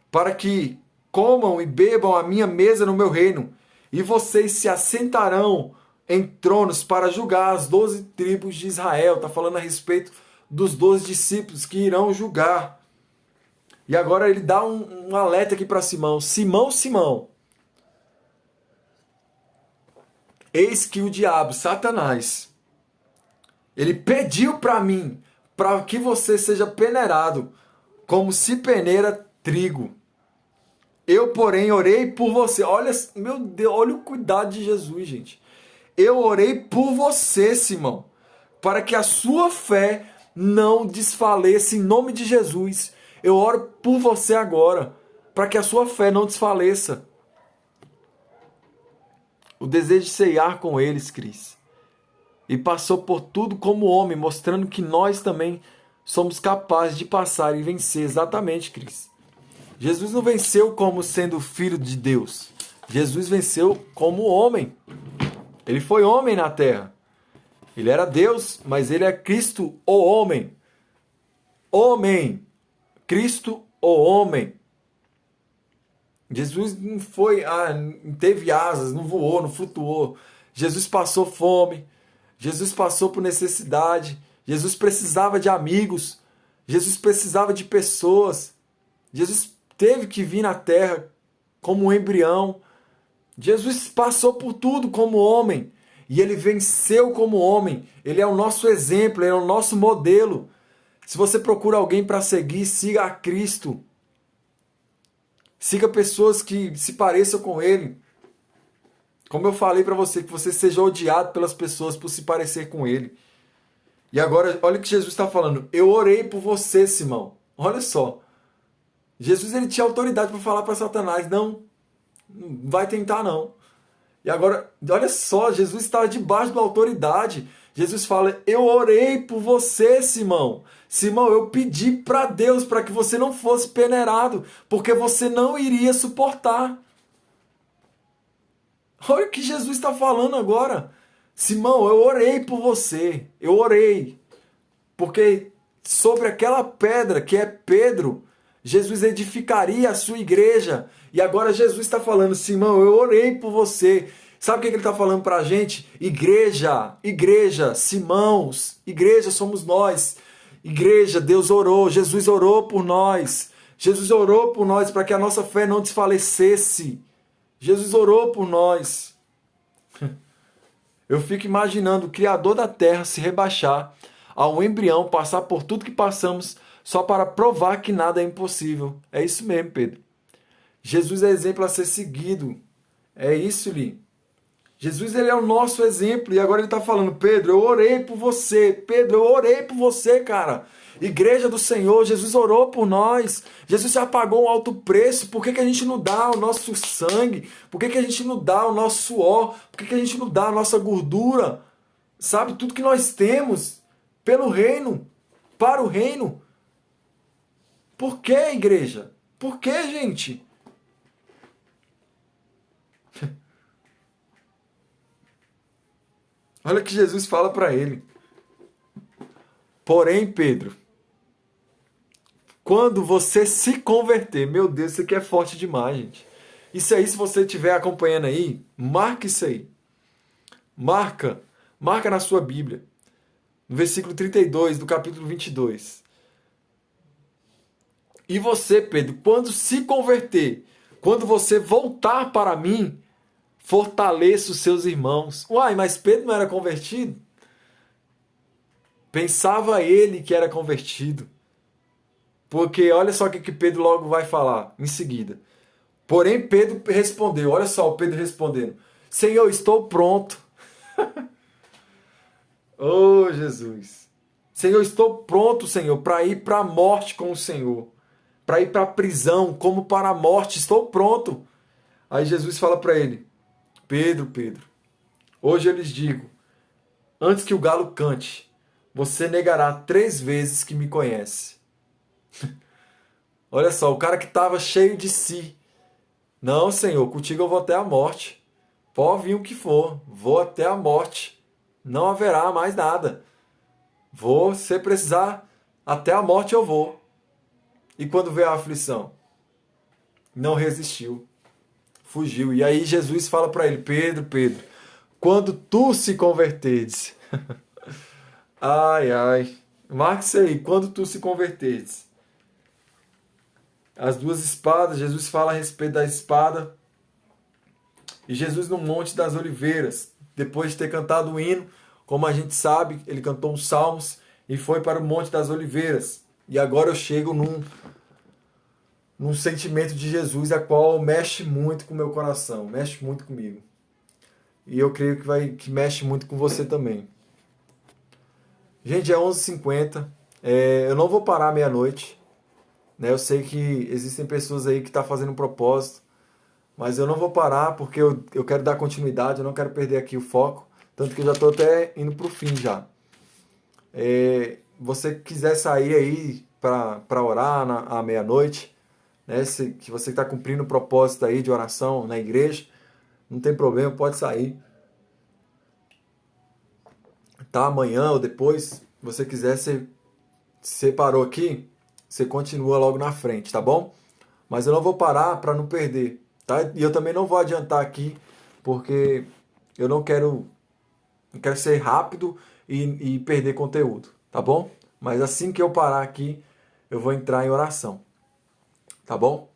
Para que comam e bebam a minha mesa no meu reino, e vocês se assentarão em tronos para julgar as 12 tribos de Israel. Está falando a respeito dos 12 discípulos que irão julgar. E agora ele dá um alerta aqui para Simão. Simão, Simão, eis que o diabo, Satanás, ele pediu para mim, para que você seja peneirado, como se peneira trigo. Eu, porém, orei por você. Olha, meu Deus, olha o cuidado de Jesus, gente. Eu orei por você, Simão, para que a sua fé não desfaleça em nome de Jesus. Eu oro por você agora, para que a sua fé não desfaleça. O desejo de ceiar com eles, Cris. E passou por tudo como homem, mostrando que nós também somos capazes de passar e vencer. Exatamente, Cris. Jesus não venceu como sendo filho de Deus. Jesus venceu como homem. Ele foi homem na terra. Ele era Deus, mas ele é Cristo, o homem. Homem. Cristo, o homem. Jesus não foi, não teve asas, não voou, não flutuou. Jesus passou fome. Jesus passou por necessidade. Jesus precisava de amigos. Jesus precisava de pessoas. Jesus teve que vir na terra como um embrião. Jesus passou por tudo como homem. E ele venceu como homem. Ele é o nosso exemplo, ele é o nosso modelo. Se você procura alguém para seguir, siga a Cristo. Siga pessoas que se pareçam com ele. Como eu falei para você, que você seja odiado pelas pessoas por se parecer com ele. E agora, olha o que Jesus está falando. Eu orei por você, Simão. Olha só. Jesus ele tinha autoridade para falar para Satanás, não vai tentar não. E agora, olha só, Jesus estava debaixo da autoridade. Jesus fala, eu orei por você, Simão. Simão, eu pedi para Deus para que você não fosse peneirado, porque você não iria suportar. Olha o que Jesus está falando agora. Simão, eu orei por você. Eu orei. Porque sobre aquela pedra que é Pedro, Jesus edificaria a sua igreja. E agora Jesus está falando, Simão, eu orei por você. Sabe o que ele está falando para a gente? Igreja, Simãos, igreja somos nós. Igreja, Deus orou, Jesus orou por nós. Jesus orou por nós para que a nossa fé não desfalecesse. Jesus orou por nós. Eu fico imaginando o Criador da Terra se rebaixar a um embrião, passar por tudo que passamos, só para provar que nada é impossível. É isso mesmo, Pedro. Jesus é exemplo a ser seguido. É isso, Li. Jesus, ele é o nosso exemplo. E agora ele está falando, Pedro, eu orei por você. Pedro, eu orei por você, cara. Igreja do Senhor, Jesus orou por nós. Jesus já pagou um alto preço. Por que, que a gente não dá o nosso sangue? Por que, que a gente não dá o nosso suor? Por que, que a gente não dá a nossa gordura? Sabe, tudo que nós temos pelo reino, para o reino. Por que, igreja? Por que, gente? Olha o que Jesus fala para ele. Porém, Pedro, quando você se converter, meu Deus, isso aqui é forte demais, gente. Isso aí, se você estiver acompanhando aí, marca isso aí. Marca na sua Bíblia. No versículo 32 do capítulo 22. E você, Pedro, quando se converter, quando você voltar para mim, fortaleça os seus irmãos. Uai, mas Pedro não era convertido? Pensava ele que era convertido. Porque olha só o que Pedro logo vai falar em seguida. Porém, Pedro respondeu, olha só o Pedro respondendo. Senhor, estou pronto. Oh, Jesus. Senhor, estou pronto, Senhor, para ir para a morte com o Senhor. Para ir para a prisão, como para a morte. Estou pronto. Aí Jesus fala para ele, Pedro, hoje eu lhes digo, antes que o galo cante, você negará 3 vezes que me conhece. Olha só, o cara que estava cheio de si. Não, Senhor, contigo eu vou até a morte. Pode vir o que for, vou até a morte. Não haverá mais nada. Vou, se precisar, até a morte eu vou. E quando veio a aflição? Não resistiu. Fugiu. E aí Jesus fala para ele, Pedro, quando tu se converteres. Ai, ai. Marque isso aí, quando tu se converteres. As 2 espadas, Jesus fala a respeito da espada. E Jesus no Monte das Oliveiras, depois de ter cantado o hino, como a gente sabe, ele cantou os salmos e foi para o Monte das Oliveiras. E agora eu chego num sentimento de Jesus, a qual mexe muito com o meu coração, mexe muito comigo. E eu creio que mexe muito com você também. Gente, é 11h50. Eu não vou parar meia-noite. Né? Eu sei que existem pessoas aí que estão fazendo um propósito, mas eu não vou parar porque eu quero dar continuidade, eu não quero perder aqui o foco, tanto que eu já estou até indo para o fim já. Você quiser sair aí para orar à meia-noite, né? Que você está cumprindo o propósito aí de oração na igreja, não tem problema, pode sair. Tá, amanhã ou depois, se você quiser, você parou aqui, você continua logo na frente, tá bom? Mas eu não vou parar para não perder, tá? E eu também não vou adiantar aqui, porque eu não quero ser rápido e perder conteúdo, tá bom? Mas assim que eu parar aqui, eu vou entrar em oração, tá bom?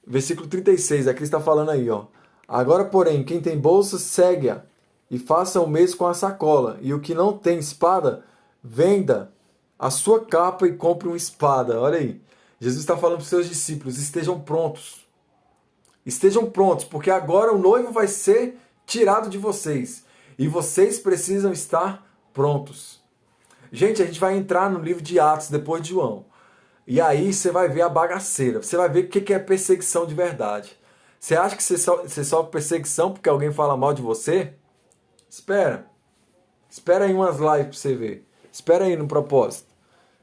Versículo 36, aqui está falando aí, ó. Agora, porém, quem tem bolsa, segue-a, e faça o mesmo com a sacola. E o que não tem espada, venda a sua capa e compre uma espada. Olha aí. Jesus está falando para os seus discípulos, estejam prontos. Estejam prontos, porque agora o noivo vai ser tirado de vocês. E vocês precisam estar prontos. Gente, a gente vai entrar no livro de Atos, depois de João. E aí você vai ver a bagaceira. Você vai ver o que é perseguição de verdade. Você acha que você sofre perseguição porque alguém fala mal de você? Espera. Espera aí umas lives para você ver. Espera aí no propósito.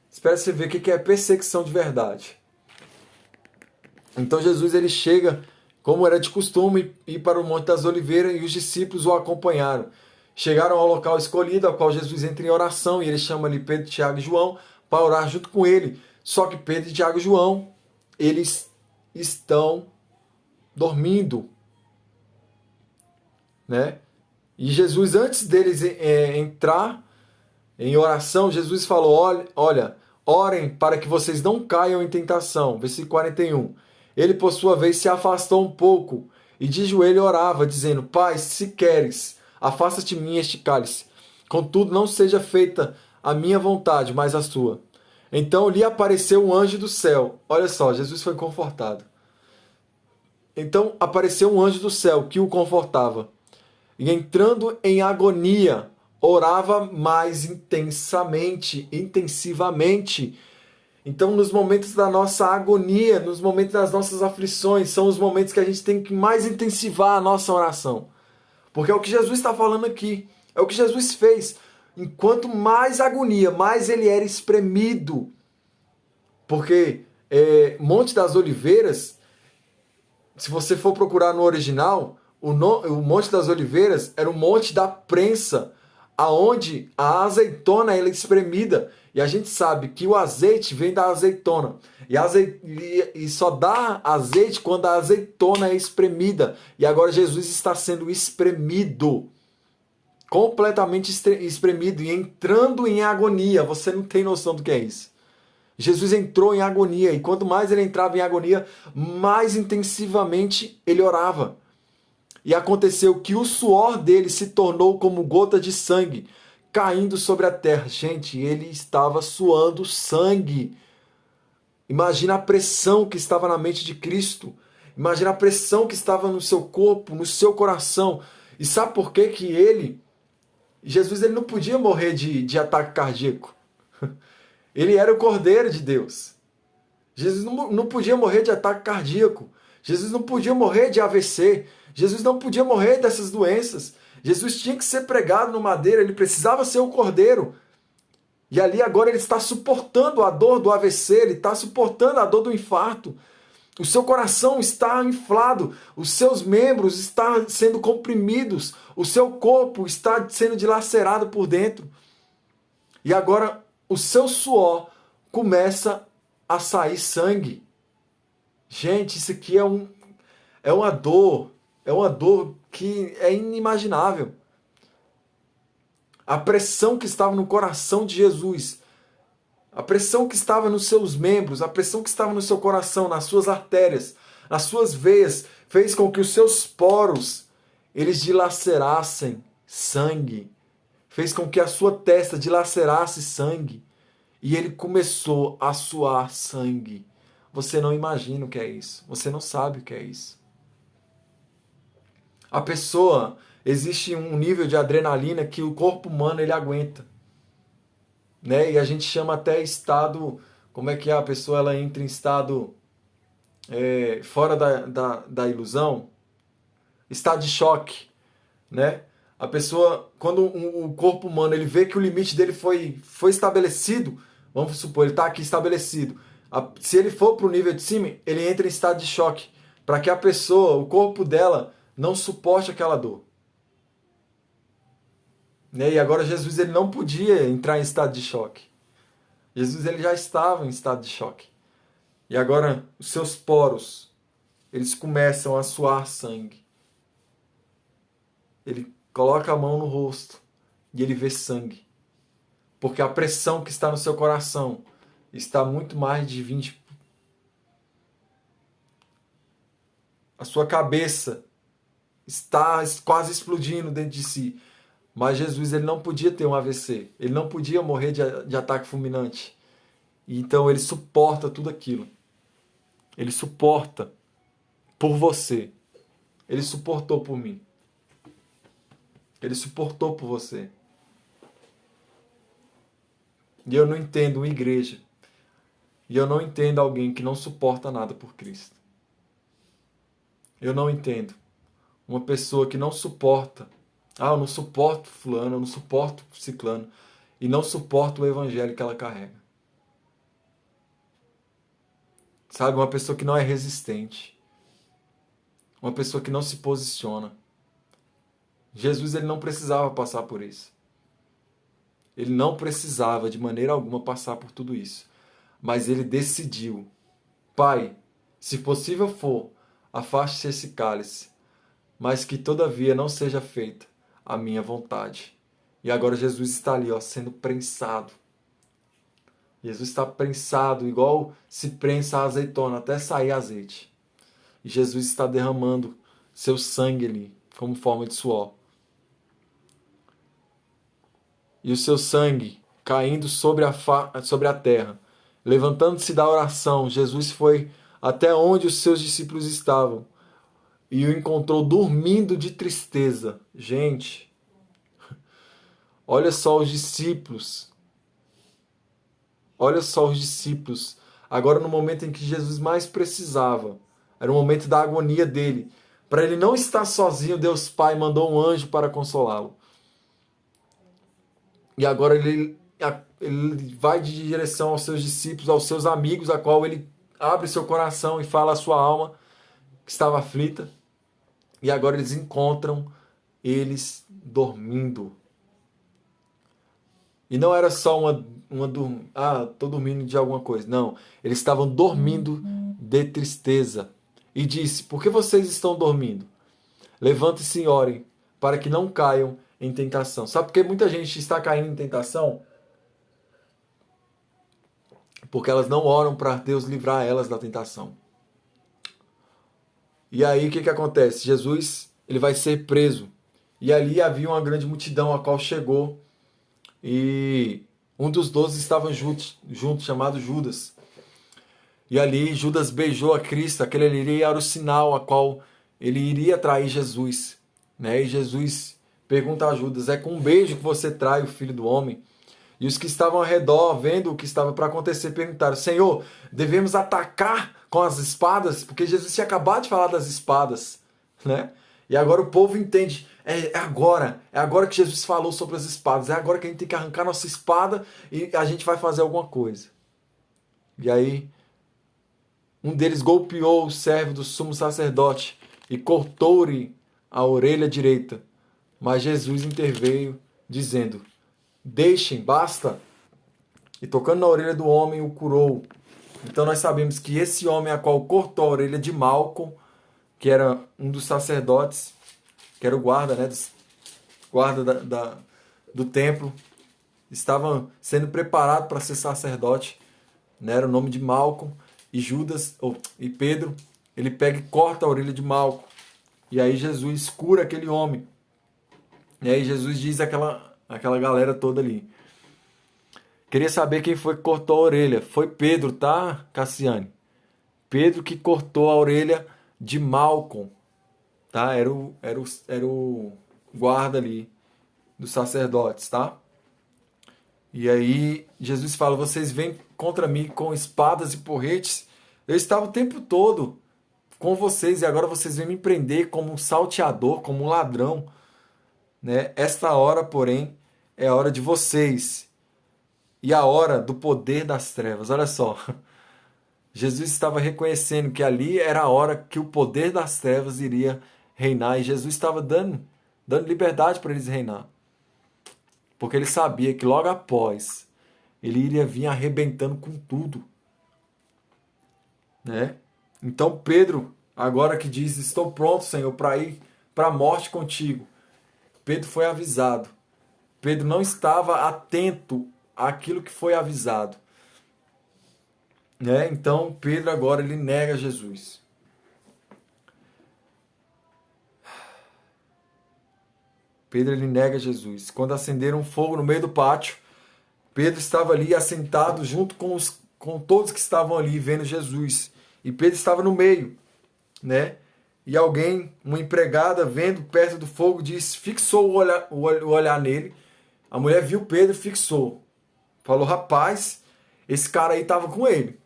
Espera você ver o que é perseguição de verdade. Então Jesus ele chega, como era de costume, ir para o Monte das Oliveiras e os discípulos o acompanharam. Chegaram ao local escolhido, ao qual Jesus entra em oração e ele chama ali Pedro, Tiago e João para orar junto com ele. Só que Pedro, Tiago e João, eles estão dormindo, né? E Jesus, antes deles entrar em oração, Jesus falou, olha, orem para que vocês não caiam em tentação. Versículo 41. Ele, por sua vez, se afastou um pouco e de joelho orava, dizendo, Pai, se queres, afasta de mim este cálice. Contudo, não seja feita a minha vontade, mas a sua. Então lhe apareceu um anjo do céu. Olha só, Jesus foi confortado. Então apareceu um anjo do céu que o confortava. E entrando em agonia, orava mais intensivamente. Então, nos momentos da nossa agonia, nos momentos das nossas aflições, são os momentos que a gente tem que mais intensivar a nossa oração. Porque é o que Jesus está falando aqui. É o que Jesus fez. Enquanto mais agonia, mais ele era espremido. Porque Monte das Oliveiras, se você for procurar no original, o Monte das Oliveiras era o Monte da Prensa, aonde a azeitona ela é espremida. E a gente sabe que o azeite vem da azeitona. E só dá azeite quando a azeitona é espremida. E agora Jesus está sendo espremido. Completamente espremido e entrando em agonia. Você não tem noção do que é isso. Jesus entrou em agonia, e quanto mais ele entrava em agonia, mais intensivamente ele orava. E aconteceu que o suor dele se tornou como gota de sangue caindo sobre a terra. Gente, ele estava suando sangue. Imagina a pressão que estava na mente de Cristo. Imagina a pressão que estava no seu corpo, no seu coração. E sabe por que Jesus ele não podia morrer de ataque cardíaco? Ele era o Cordeiro de Deus. Jesus não podia morrer de ataque cardíaco. Jesus não podia morrer de AVC. Jesus não podia morrer dessas doenças. Jesus tinha que ser pregado no madeiro. Ele precisava ser o Cordeiro. E ali agora ele está suportando a dor do AVC. Ele está suportando a dor do infarto. O seu coração está inflado. Os seus membros estão sendo comprimidos. O seu corpo está sendo dilacerado por dentro. E agora o seu suor começa a sair sangue. Gente, isso aqui é uma dor que é inimaginável. A pressão que estava no coração de Jesus, a pressão que estava nos seus membros, a pressão que estava no seu coração, nas suas artérias, nas suas veias, fez com que os seus poros eles dilacerassem sangue. Fez com que a sua testa dilacerasse sangue. E ele começou a suar sangue. Você não imagina o que é isso. Você não sabe o que é isso. A pessoa, existe um nível de adrenalina que o corpo humano ele aguenta. Né? E a gente chama até estado, como é que é? A pessoa ela entra em estado fora da ilusão, estado de choque. Né? A pessoa, quando o corpo humano ele vê que o limite dele foi estabelecido, vamos supor, ele está aqui estabelecido. Se ele for para o nível de cima, ele entra em estado de choque, para que a pessoa, o corpo dela, não suporte aquela dor. E agora Jesus ele não podia entrar em estado de choque. Jesus ele já estava em estado de choque. E agora os seus poros, eles começam a suar sangue. Ele coloca a mão no rosto e ele vê sangue. Porque a pressão que está no seu coração está muito mais de 20. A sua cabeça está quase explodindo dentro de si. Mas Jesus ele não podia ter um AVC. Ele não podia morrer de ataque fulminante. E então ele suporta tudo aquilo. Ele suporta por você. Ele suportou por mim. Ele suportou por você. E eu não entendo uma igreja. E eu não entendo alguém que não suporta nada por Cristo. Eu não entendo uma pessoa que não suporta. Eu não suporto fulano, eu não suporto ciclano. E não suporta o evangelho que ela carrega. Sabe, uma pessoa que não é resistente. Uma pessoa que não se posiciona. Jesus ele não precisava passar por isso. Ele não precisava de maneira alguma passar por tudo isso. Mas ele decidiu. Pai, se possível for, afaste esse cálice, mas que todavia não seja feita a minha vontade. E agora Jesus está ali, sendo prensado. Jesus está prensado, igual se prensa a azeitona, até sair azeite. E Jesus está derramando seu sangue ali, como forma de suor. E o seu sangue caindo sobre a terra, Levantando-se da oração, Jesus foi até onde os seus discípulos estavam e o encontrou dormindo de tristeza. Gente, olha só os discípulos. Olha só os discípulos. Agora no momento em que Jesus mais precisava. Era o momento da agonia dele. Para ele não estar sozinho, Deus Pai mandou um anjo para consolá-lo. E agora ele vai de direção aos seus discípulos, aos seus amigos, a qual ele abre seu coração e fala a sua alma que estava aflita. E agora eles encontram eles dormindo. E não era só tô dormindo de alguma coisa. Não, eles estavam dormindo de tristeza. E disse, por que vocês estão dormindo? Levantem-se e orem, para que não caiam em tentação. Sabe por que muita gente está caindo em tentação? Porque elas não oram para Deus livrar elas da tentação. E aí o que acontece? Jesus ele vai ser preso. E ali havia uma grande multidão a qual chegou. E um dos 12 estava junto, chamado Judas. E ali Judas beijou a Cristo. Aquele ali era o sinal a qual ele iria trair Jesus. Né? E Jesus pergunta a Judas, é com um beijo que você trai o Filho do Homem? E os que estavam ao redor, vendo o que estava para acontecer, perguntaram, Senhor, devemos atacar com as espadas? Porque Jesus tinha acabado de falar das espadas. Né? E agora o povo entende, é agora que Jesus falou sobre as espadas, é agora que a gente tem que arrancar nossa espada e a gente vai fazer alguma coisa. E aí, um deles golpeou o servo do sumo sacerdote e cortou-lhe a orelha direita. Mas Jesus interveio, dizendo, deixem, basta. E tocando na orelha do homem, o curou. Então nós sabemos que esse homem a qual cortou a orelha de Malco, que era um dos sacerdotes, que era o guarda, né, do templo, estava sendo preparado para ser sacerdote, né, era o nome de Malco, e Pedro, ele pega e corta a orelha de Malco, e aí Jesus cura aquele homem, e aí Jesus diz aquela galera toda ali. Queria saber quem foi que cortou a orelha. Foi Pedro, tá, Cassiane? Pedro que cortou a orelha de Malcom, tá? Era o guarda ali dos sacerdotes, tá? E aí Jesus fala, vocês vêm contra mim com espadas e porretes. Eu estava o tempo todo com vocês e agora vocês vêm me prender como um salteador, como um ladrão, né? Esta hora, porém, é a hora de vocês e a hora do poder das trevas. Olha só, Jesus estava reconhecendo que ali era a hora que o poder das trevas iria reinar e Jesus estava dando liberdade para eles reinar. Porque ele sabia que logo após ele iria vir arrebentando com tudo. Né? Então Pedro, agora que diz, estou pronto, Senhor, para ir para a morte contigo. Pedro foi avisado. Pedro não estava atento àquilo que foi avisado. Né? Então Pedro agora ele nega Jesus. Pedro ele nega Jesus. Quando acenderam um fogo no meio do pátio, Pedro estava ali assentado junto com todos que estavam ali vendo Jesus. E Pedro estava no meio, né? E alguém, uma empregada, vendo perto do fogo, fixou o olhar nele. A mulher viu Pedro e fixou. Falou, rapaz, esse cara aí estava com ele.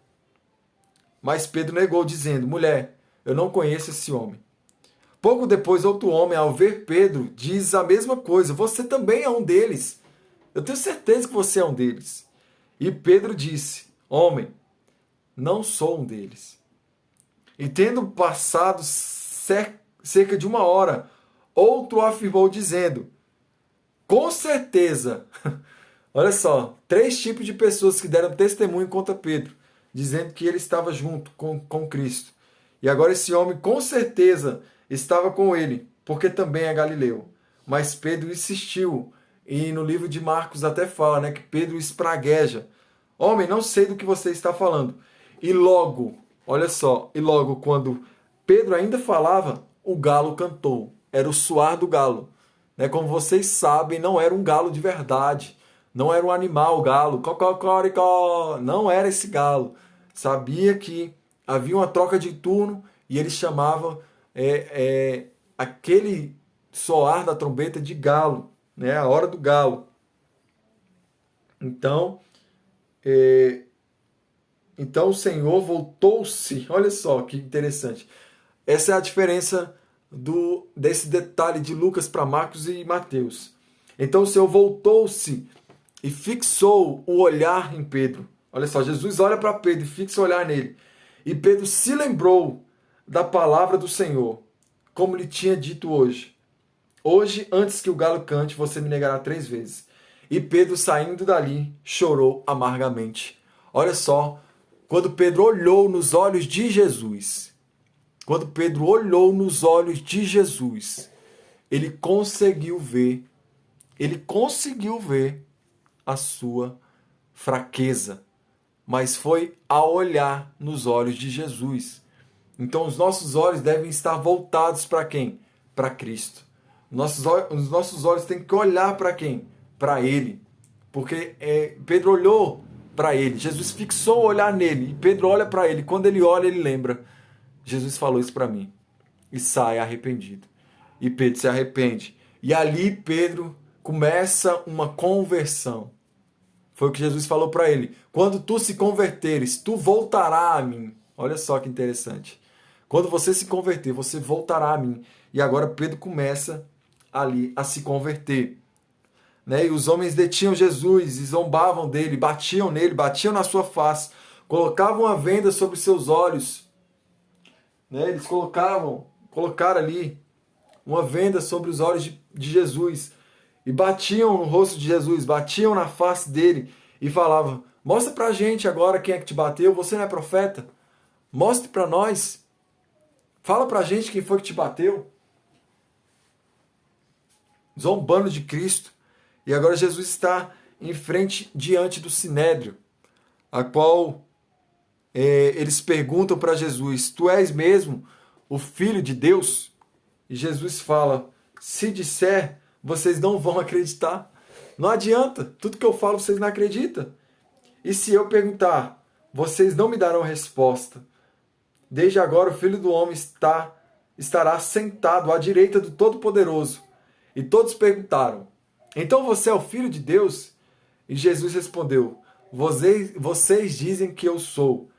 Mas Pedro negou, dizendo, mulher, eu não conheço esse homem. Pouco depois, outro homem, ao ver Pedro, diz a mesma coisa. Você também é um deles. Eu tenho certeza que você é um deles. E Pedro disse, homem, não sou um deles. E tendo passado cerca de 1 hora, outro afirmou dizendo, com certeza, olha só, 3 tipos de pessoas que deram testemunho contra Pedro, dizendo que ele estava junto com Cristo. E agora esse homem com certeza estava com ele, porque também é galileu. Mas Pedro insistiu, e no livro de Marcos até fala, né, que Pedro espragueja. Homem, não sei do que você está falando. E logo, olha só, quando Pedro ainda falava, o galo cantou. Era o soar do galo. Né? Como vocês sabem, não era um galo de verdade. Não era um animal, o galo, cocoricó, não era esse galo. Sabia que havia uma troca de turno e ele chamava aquele soar da trombeta de galo, né? A hora do galo. Então, é, então o Senhor voltou-se. Olha só que interessante. Essa é a diferença desse detalhe de Lucas para Marcos e Mateus. Então o Senhor voltou-se e fixou o olhar em Pedro. Olha só, Jesus olha para Pedro e fixa o olhar nele. E Pedro se lembrou da palavra do Senhor, como lhe tinha dito hoje. Hoje, antes que o galo cante, você me negará 3 vezes. E Pedro, saindo dali, chorou amargamente. Olha só, quando Pedro olhou nos olhos de Jesus, quando Pedro olhou nos olhos de Jesus, ele conseguiu ver a sua fraqueza, mas foi ao olhar nos olhos de Jesus. Então os nossos olhos devem estar voltados para quem? Para Cristo. Os nossos olhos têm que olhar para quem? Para Ele. Porque Pedro olhou para Ele, Jesus fixou o olhar nele, e Pedro olha para Ele. Quando ele olha, ele lembra: Jesus falou isso para mim. E sai arrependido. E Pedro se arrepende. E ali Pedro começa uma conversão. Foi o que Jesus falou para ele. Quando tu se converteres, tu voltarás a mim. Olha só que interessante. Quando você se converter, você voltará a mim. E agora Pedro começa ali a se converter. Né? E os homens detiam Jesus e zombavam dele, batiam nele, batiam na sua face, colocavam uma venda sobre os seus olhos. Né? Eles colocaram ali uma venda sobre os olhos de Jesus e batiam no rosto de Jesus, batiam na face dele e falavam: mostra pra gente agora quem é que te bateu, você não é profeta? Mostre pra nós. Fala pra gente quem foi que te bateu. Zombando de Cristo. E agora Jesus está em frente, diante do Sinédrio, a qual eles perguntam para Jesus: tu és mesmo o Filho de Deus? E Jesus fala: se disser, vocês não vão acreditar. Não adianta, tudo que eu falo vocês não acreditam. E se eu perguntar, vocês não me darão resposta. Desde agora o Filho do Homem estará sentado à direita do Todo-Poderoso. E todos perguntaram: então você é o Filho de Deus? E Jesus respondeu: vocês dizem que eu sou.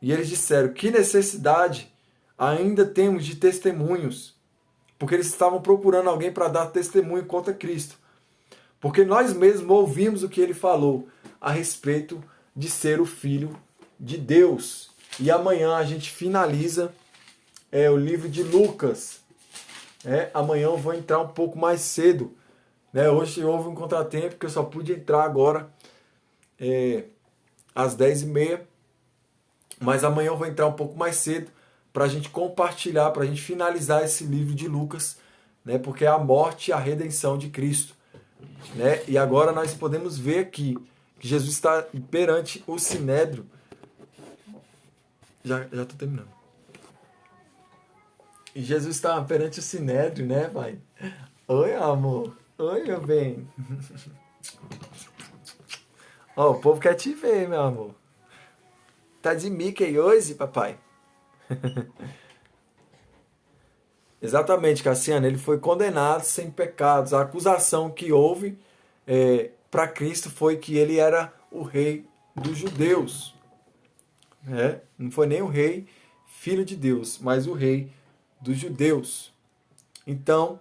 E eles disseram: que necessidade ainda temos de testemunhos? Porque eles estavam procurando alguém para dar testemunho contra Cristo. Porque nós mesmos ouvimos o que ele falou a respeito de ser o Filho de Deus. E amanhã a gente finaliza o livro de Lucas. Amanhã eu vou entrar um pouco mais cedo. Hoje houve um contratempo, porque eu só pude entrar agora às 10h30. Mas amanhã eu vou entrar um pouco mais cedo para a gente compartilhar, para a gente finalizar esse livro de Lucas, porque é a morte e a redenção de Cristo. E agora nós podemos ver aqui que Jesus está perante o Sinédrio. Já estou terminando. E Jesus está perante o Sinédrio, né, pai? Oi, amor. Oi, meu bem. O povo quer te ver, meu amor. Tá de Mickey hoje, papai? Exatamente, Cassiano. Ele foi condenado sem pecados. A acusação que houve para Cristo foi que ele era o rei dos judeus. Não foi nem o rei, filho de Deus, mas o rei dos judeus. Então,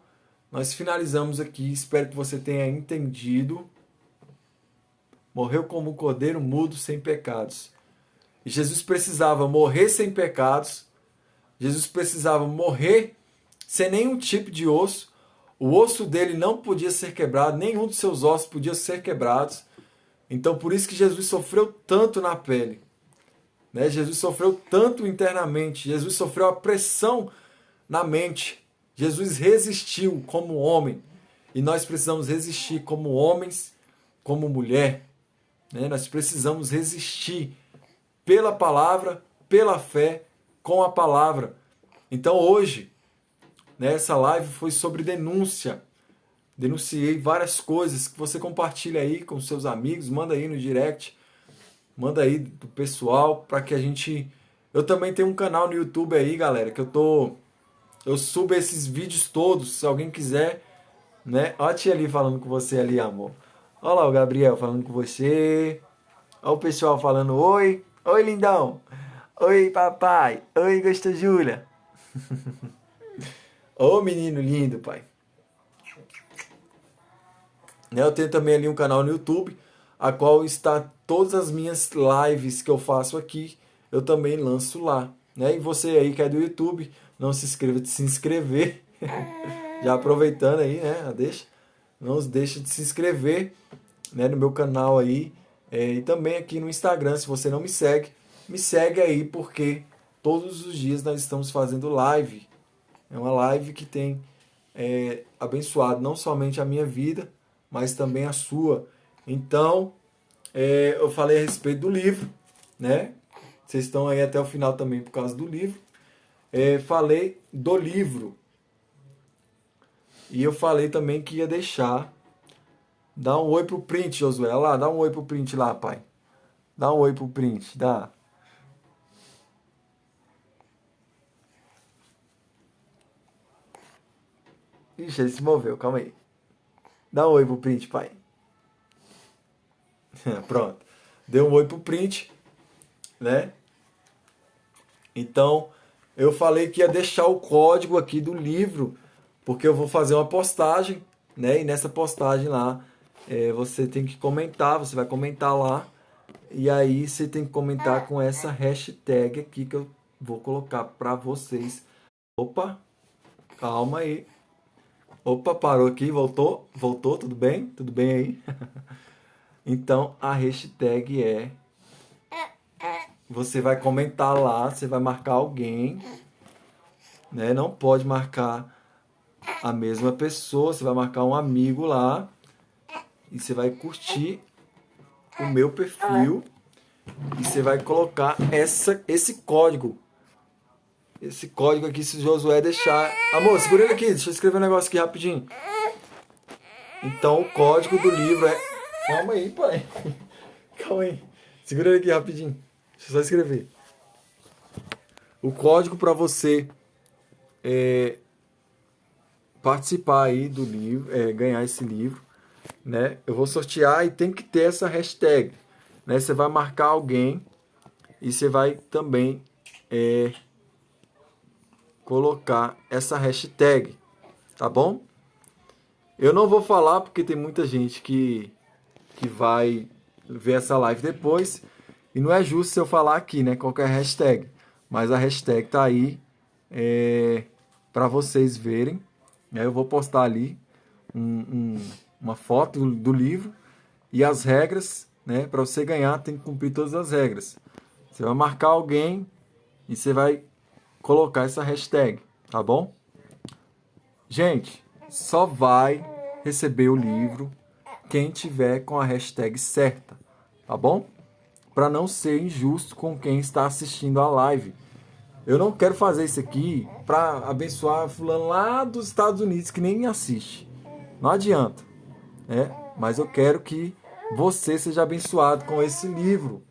nós finalizamos aqui. Espero que você tenha entendido. Morreu como um cordeiro mudo sem pecados. E Jesus precisava morrer sem pecados. Jesus precisava morrer sem nenhum tipo de osso. O osso dele não podia ser quebrado, nenhum dos seus ossos podia ser quebrados. Então, por isso que Jesus sofreu tanto na pele. Jesus sofreu tanto internamente. Jesus sofreu a pressão na mente. Jesus resistiu como homem. E nós precisamos resistir como homens, como mulher. Nós precisamos resistir pela palavra, pela fé, com a palavra. Então hoje, essa live foi sobre denúncia denunciei várias coisas que você compartilha aí com seus amigos, manda aí no direct, manda aí do pessoal para que a gente. Eu também tenho um canal no YouTube aí, galera, que eu subo esses vídeos todos, se alguém quiser, né? Olha a tia ali falando com você ali, amor. Olha lá o Gabriel falando com você. Olha o pessoal falando oi. Oi, lindão. Oi, papai. Oi, gostosura. Ô, menino lindo, pai. Eu tenho também ali um canal no YouTube, a qual está todas as minhas lives que eu faço aqui, eu também lanço lá, né? E você aí que é do YouTube, não se inscreva de se inscrever. Já aproveitando aí, né? Não deixa de se inscrever, né, no meu canal aí. E também aqui no Instagram, se você não me segue aí, porque todos os dias nós estamos fazendo live. É uma live que tem abençoado não somente a minha vida, mas também a sua. Então, eu falei a respeito do livro, né? Vocês estão aí até o final também por causa do livro. Falei do livro. E eu falei também que ia deixar. Dá um oi pro print, Josué. Olha lá, dá um oi pro print lá, pai. Dá um oi pro print, dá. Ixi, ele se moveu, calma aí. Dá um oi pro print, pai. Pronto. Deu um oi pro print, né? Então, eu falei que ia deixar o código aqui do livro, porque eu vou fazer uma postagem, né? E nessa postagem lá, você tem que comentar, você vai comentar lá. E aí você tem que comentar com essa hashtag aqui que eu vou colocar para vocês. Opa, calma aí. Opa, parou aqui, voltou? Voltou, tudo bem? Tudo bem aí? Então, a hashtag você vai comentar lá, você vai marcar alguém, né? Não pode marcar a mesma pessoa, você vai marcar um amigo lá e você vai curtir o meu perfil e você vai colocar esse código. Esse código aqui, se o Josué deixar... Amor, segura ele aqui, deixa eu escrever um negócio aqui rapidinho. Então, o código do livro é... Calma aí, pai. Calma aí. Segura ele aqui rapidinho. Deixa eu só escrever. O código para você participar aí do livro, ganhar esse livro, né? Eu vou sortear e tem que ter essa hashtag, né? Você vai marcar alguém e você vai também colocar essa hashtag, tá bom? Eu não vou falar porque tem muita gente que vai ver essa live depois e não é justo se eu falar aqui, né? Qualquer hashtag, mas a hashtag tá aí para vocês verem. Eu vou postar ali uma foto do livro e as regras, né? Para você ganhar tem que cumprir todas as regras. Você vai marcar alguém e você vai colocar essa hashtag, tá bom? Gente, só vai receber o livro quem tiver com a hashtag certa, tá bom? Para não ser injusto com quem está assistindo a live. Eu não quero fazer isso aqui para abençoar fulano lá dos Estados Unidos que nem me assiste. Não adianta, né? Mas eu quero que você seja abençoado com esse livro,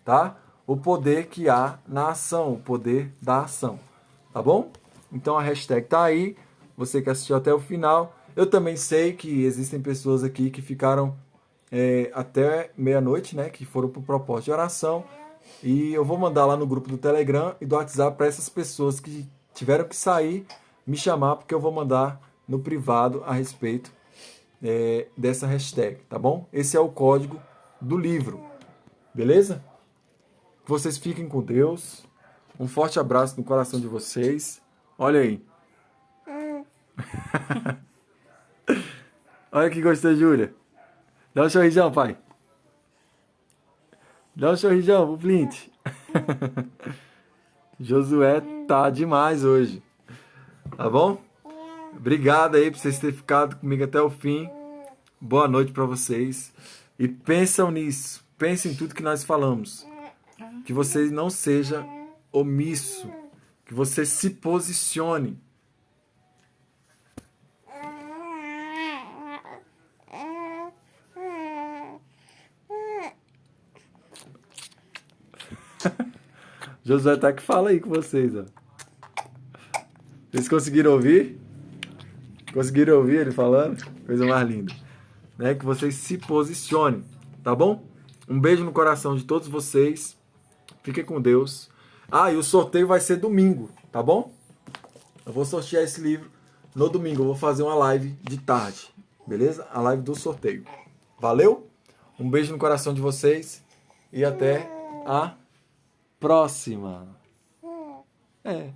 tá? O poder que há na ação, o poder da ação, tá bom? Então a hashtag tá aí, você que assistiu até o final. Eu também sei que existem pessoas aqui que ficaram até meia-noite, né? Que foram pro propósito de oração. E eu vou mandar lá no grupo do Telegram e do WhatsApp para essas pessoas que tiveram que sair me chamar, porque eu vou mandar no privado a respeito dessa hashtag, tá bom? Esse é o código do livro, beleza? Vocês fiquem com Deus. Um forte abraço no coração de vocês. Olha aí. Olha que gostou, Júlia. Dá um sorrisão, pai. Dá um sorrisão pro Flint. Josué tá demais hoje. Tá bom? Obrigado aí por vocês terem ficado comigo até o fim. Boa noite para vocês. E pensam nisso. Pensem em tudo que nós falamos. Que você não seja omisso. Que você se posicione. Josué tá que fala aí com vocês, ó. Vocês conseguiram ouvir? Conseguiram ouvir ele falando? Coisa mais linda. Né? Que vocês se posicionem, tá bom? Um beijo no coração de todos vocês. Fiquem com Deus. Ah, e o sorteio vai ser domingo, tá bom? Eu vou sortear esse livro no domingo. Eu vou fazer uma live de tarde, beleza? A live do sorteio. Valeu? Um beijo no coração de vocês e até a próxima. É.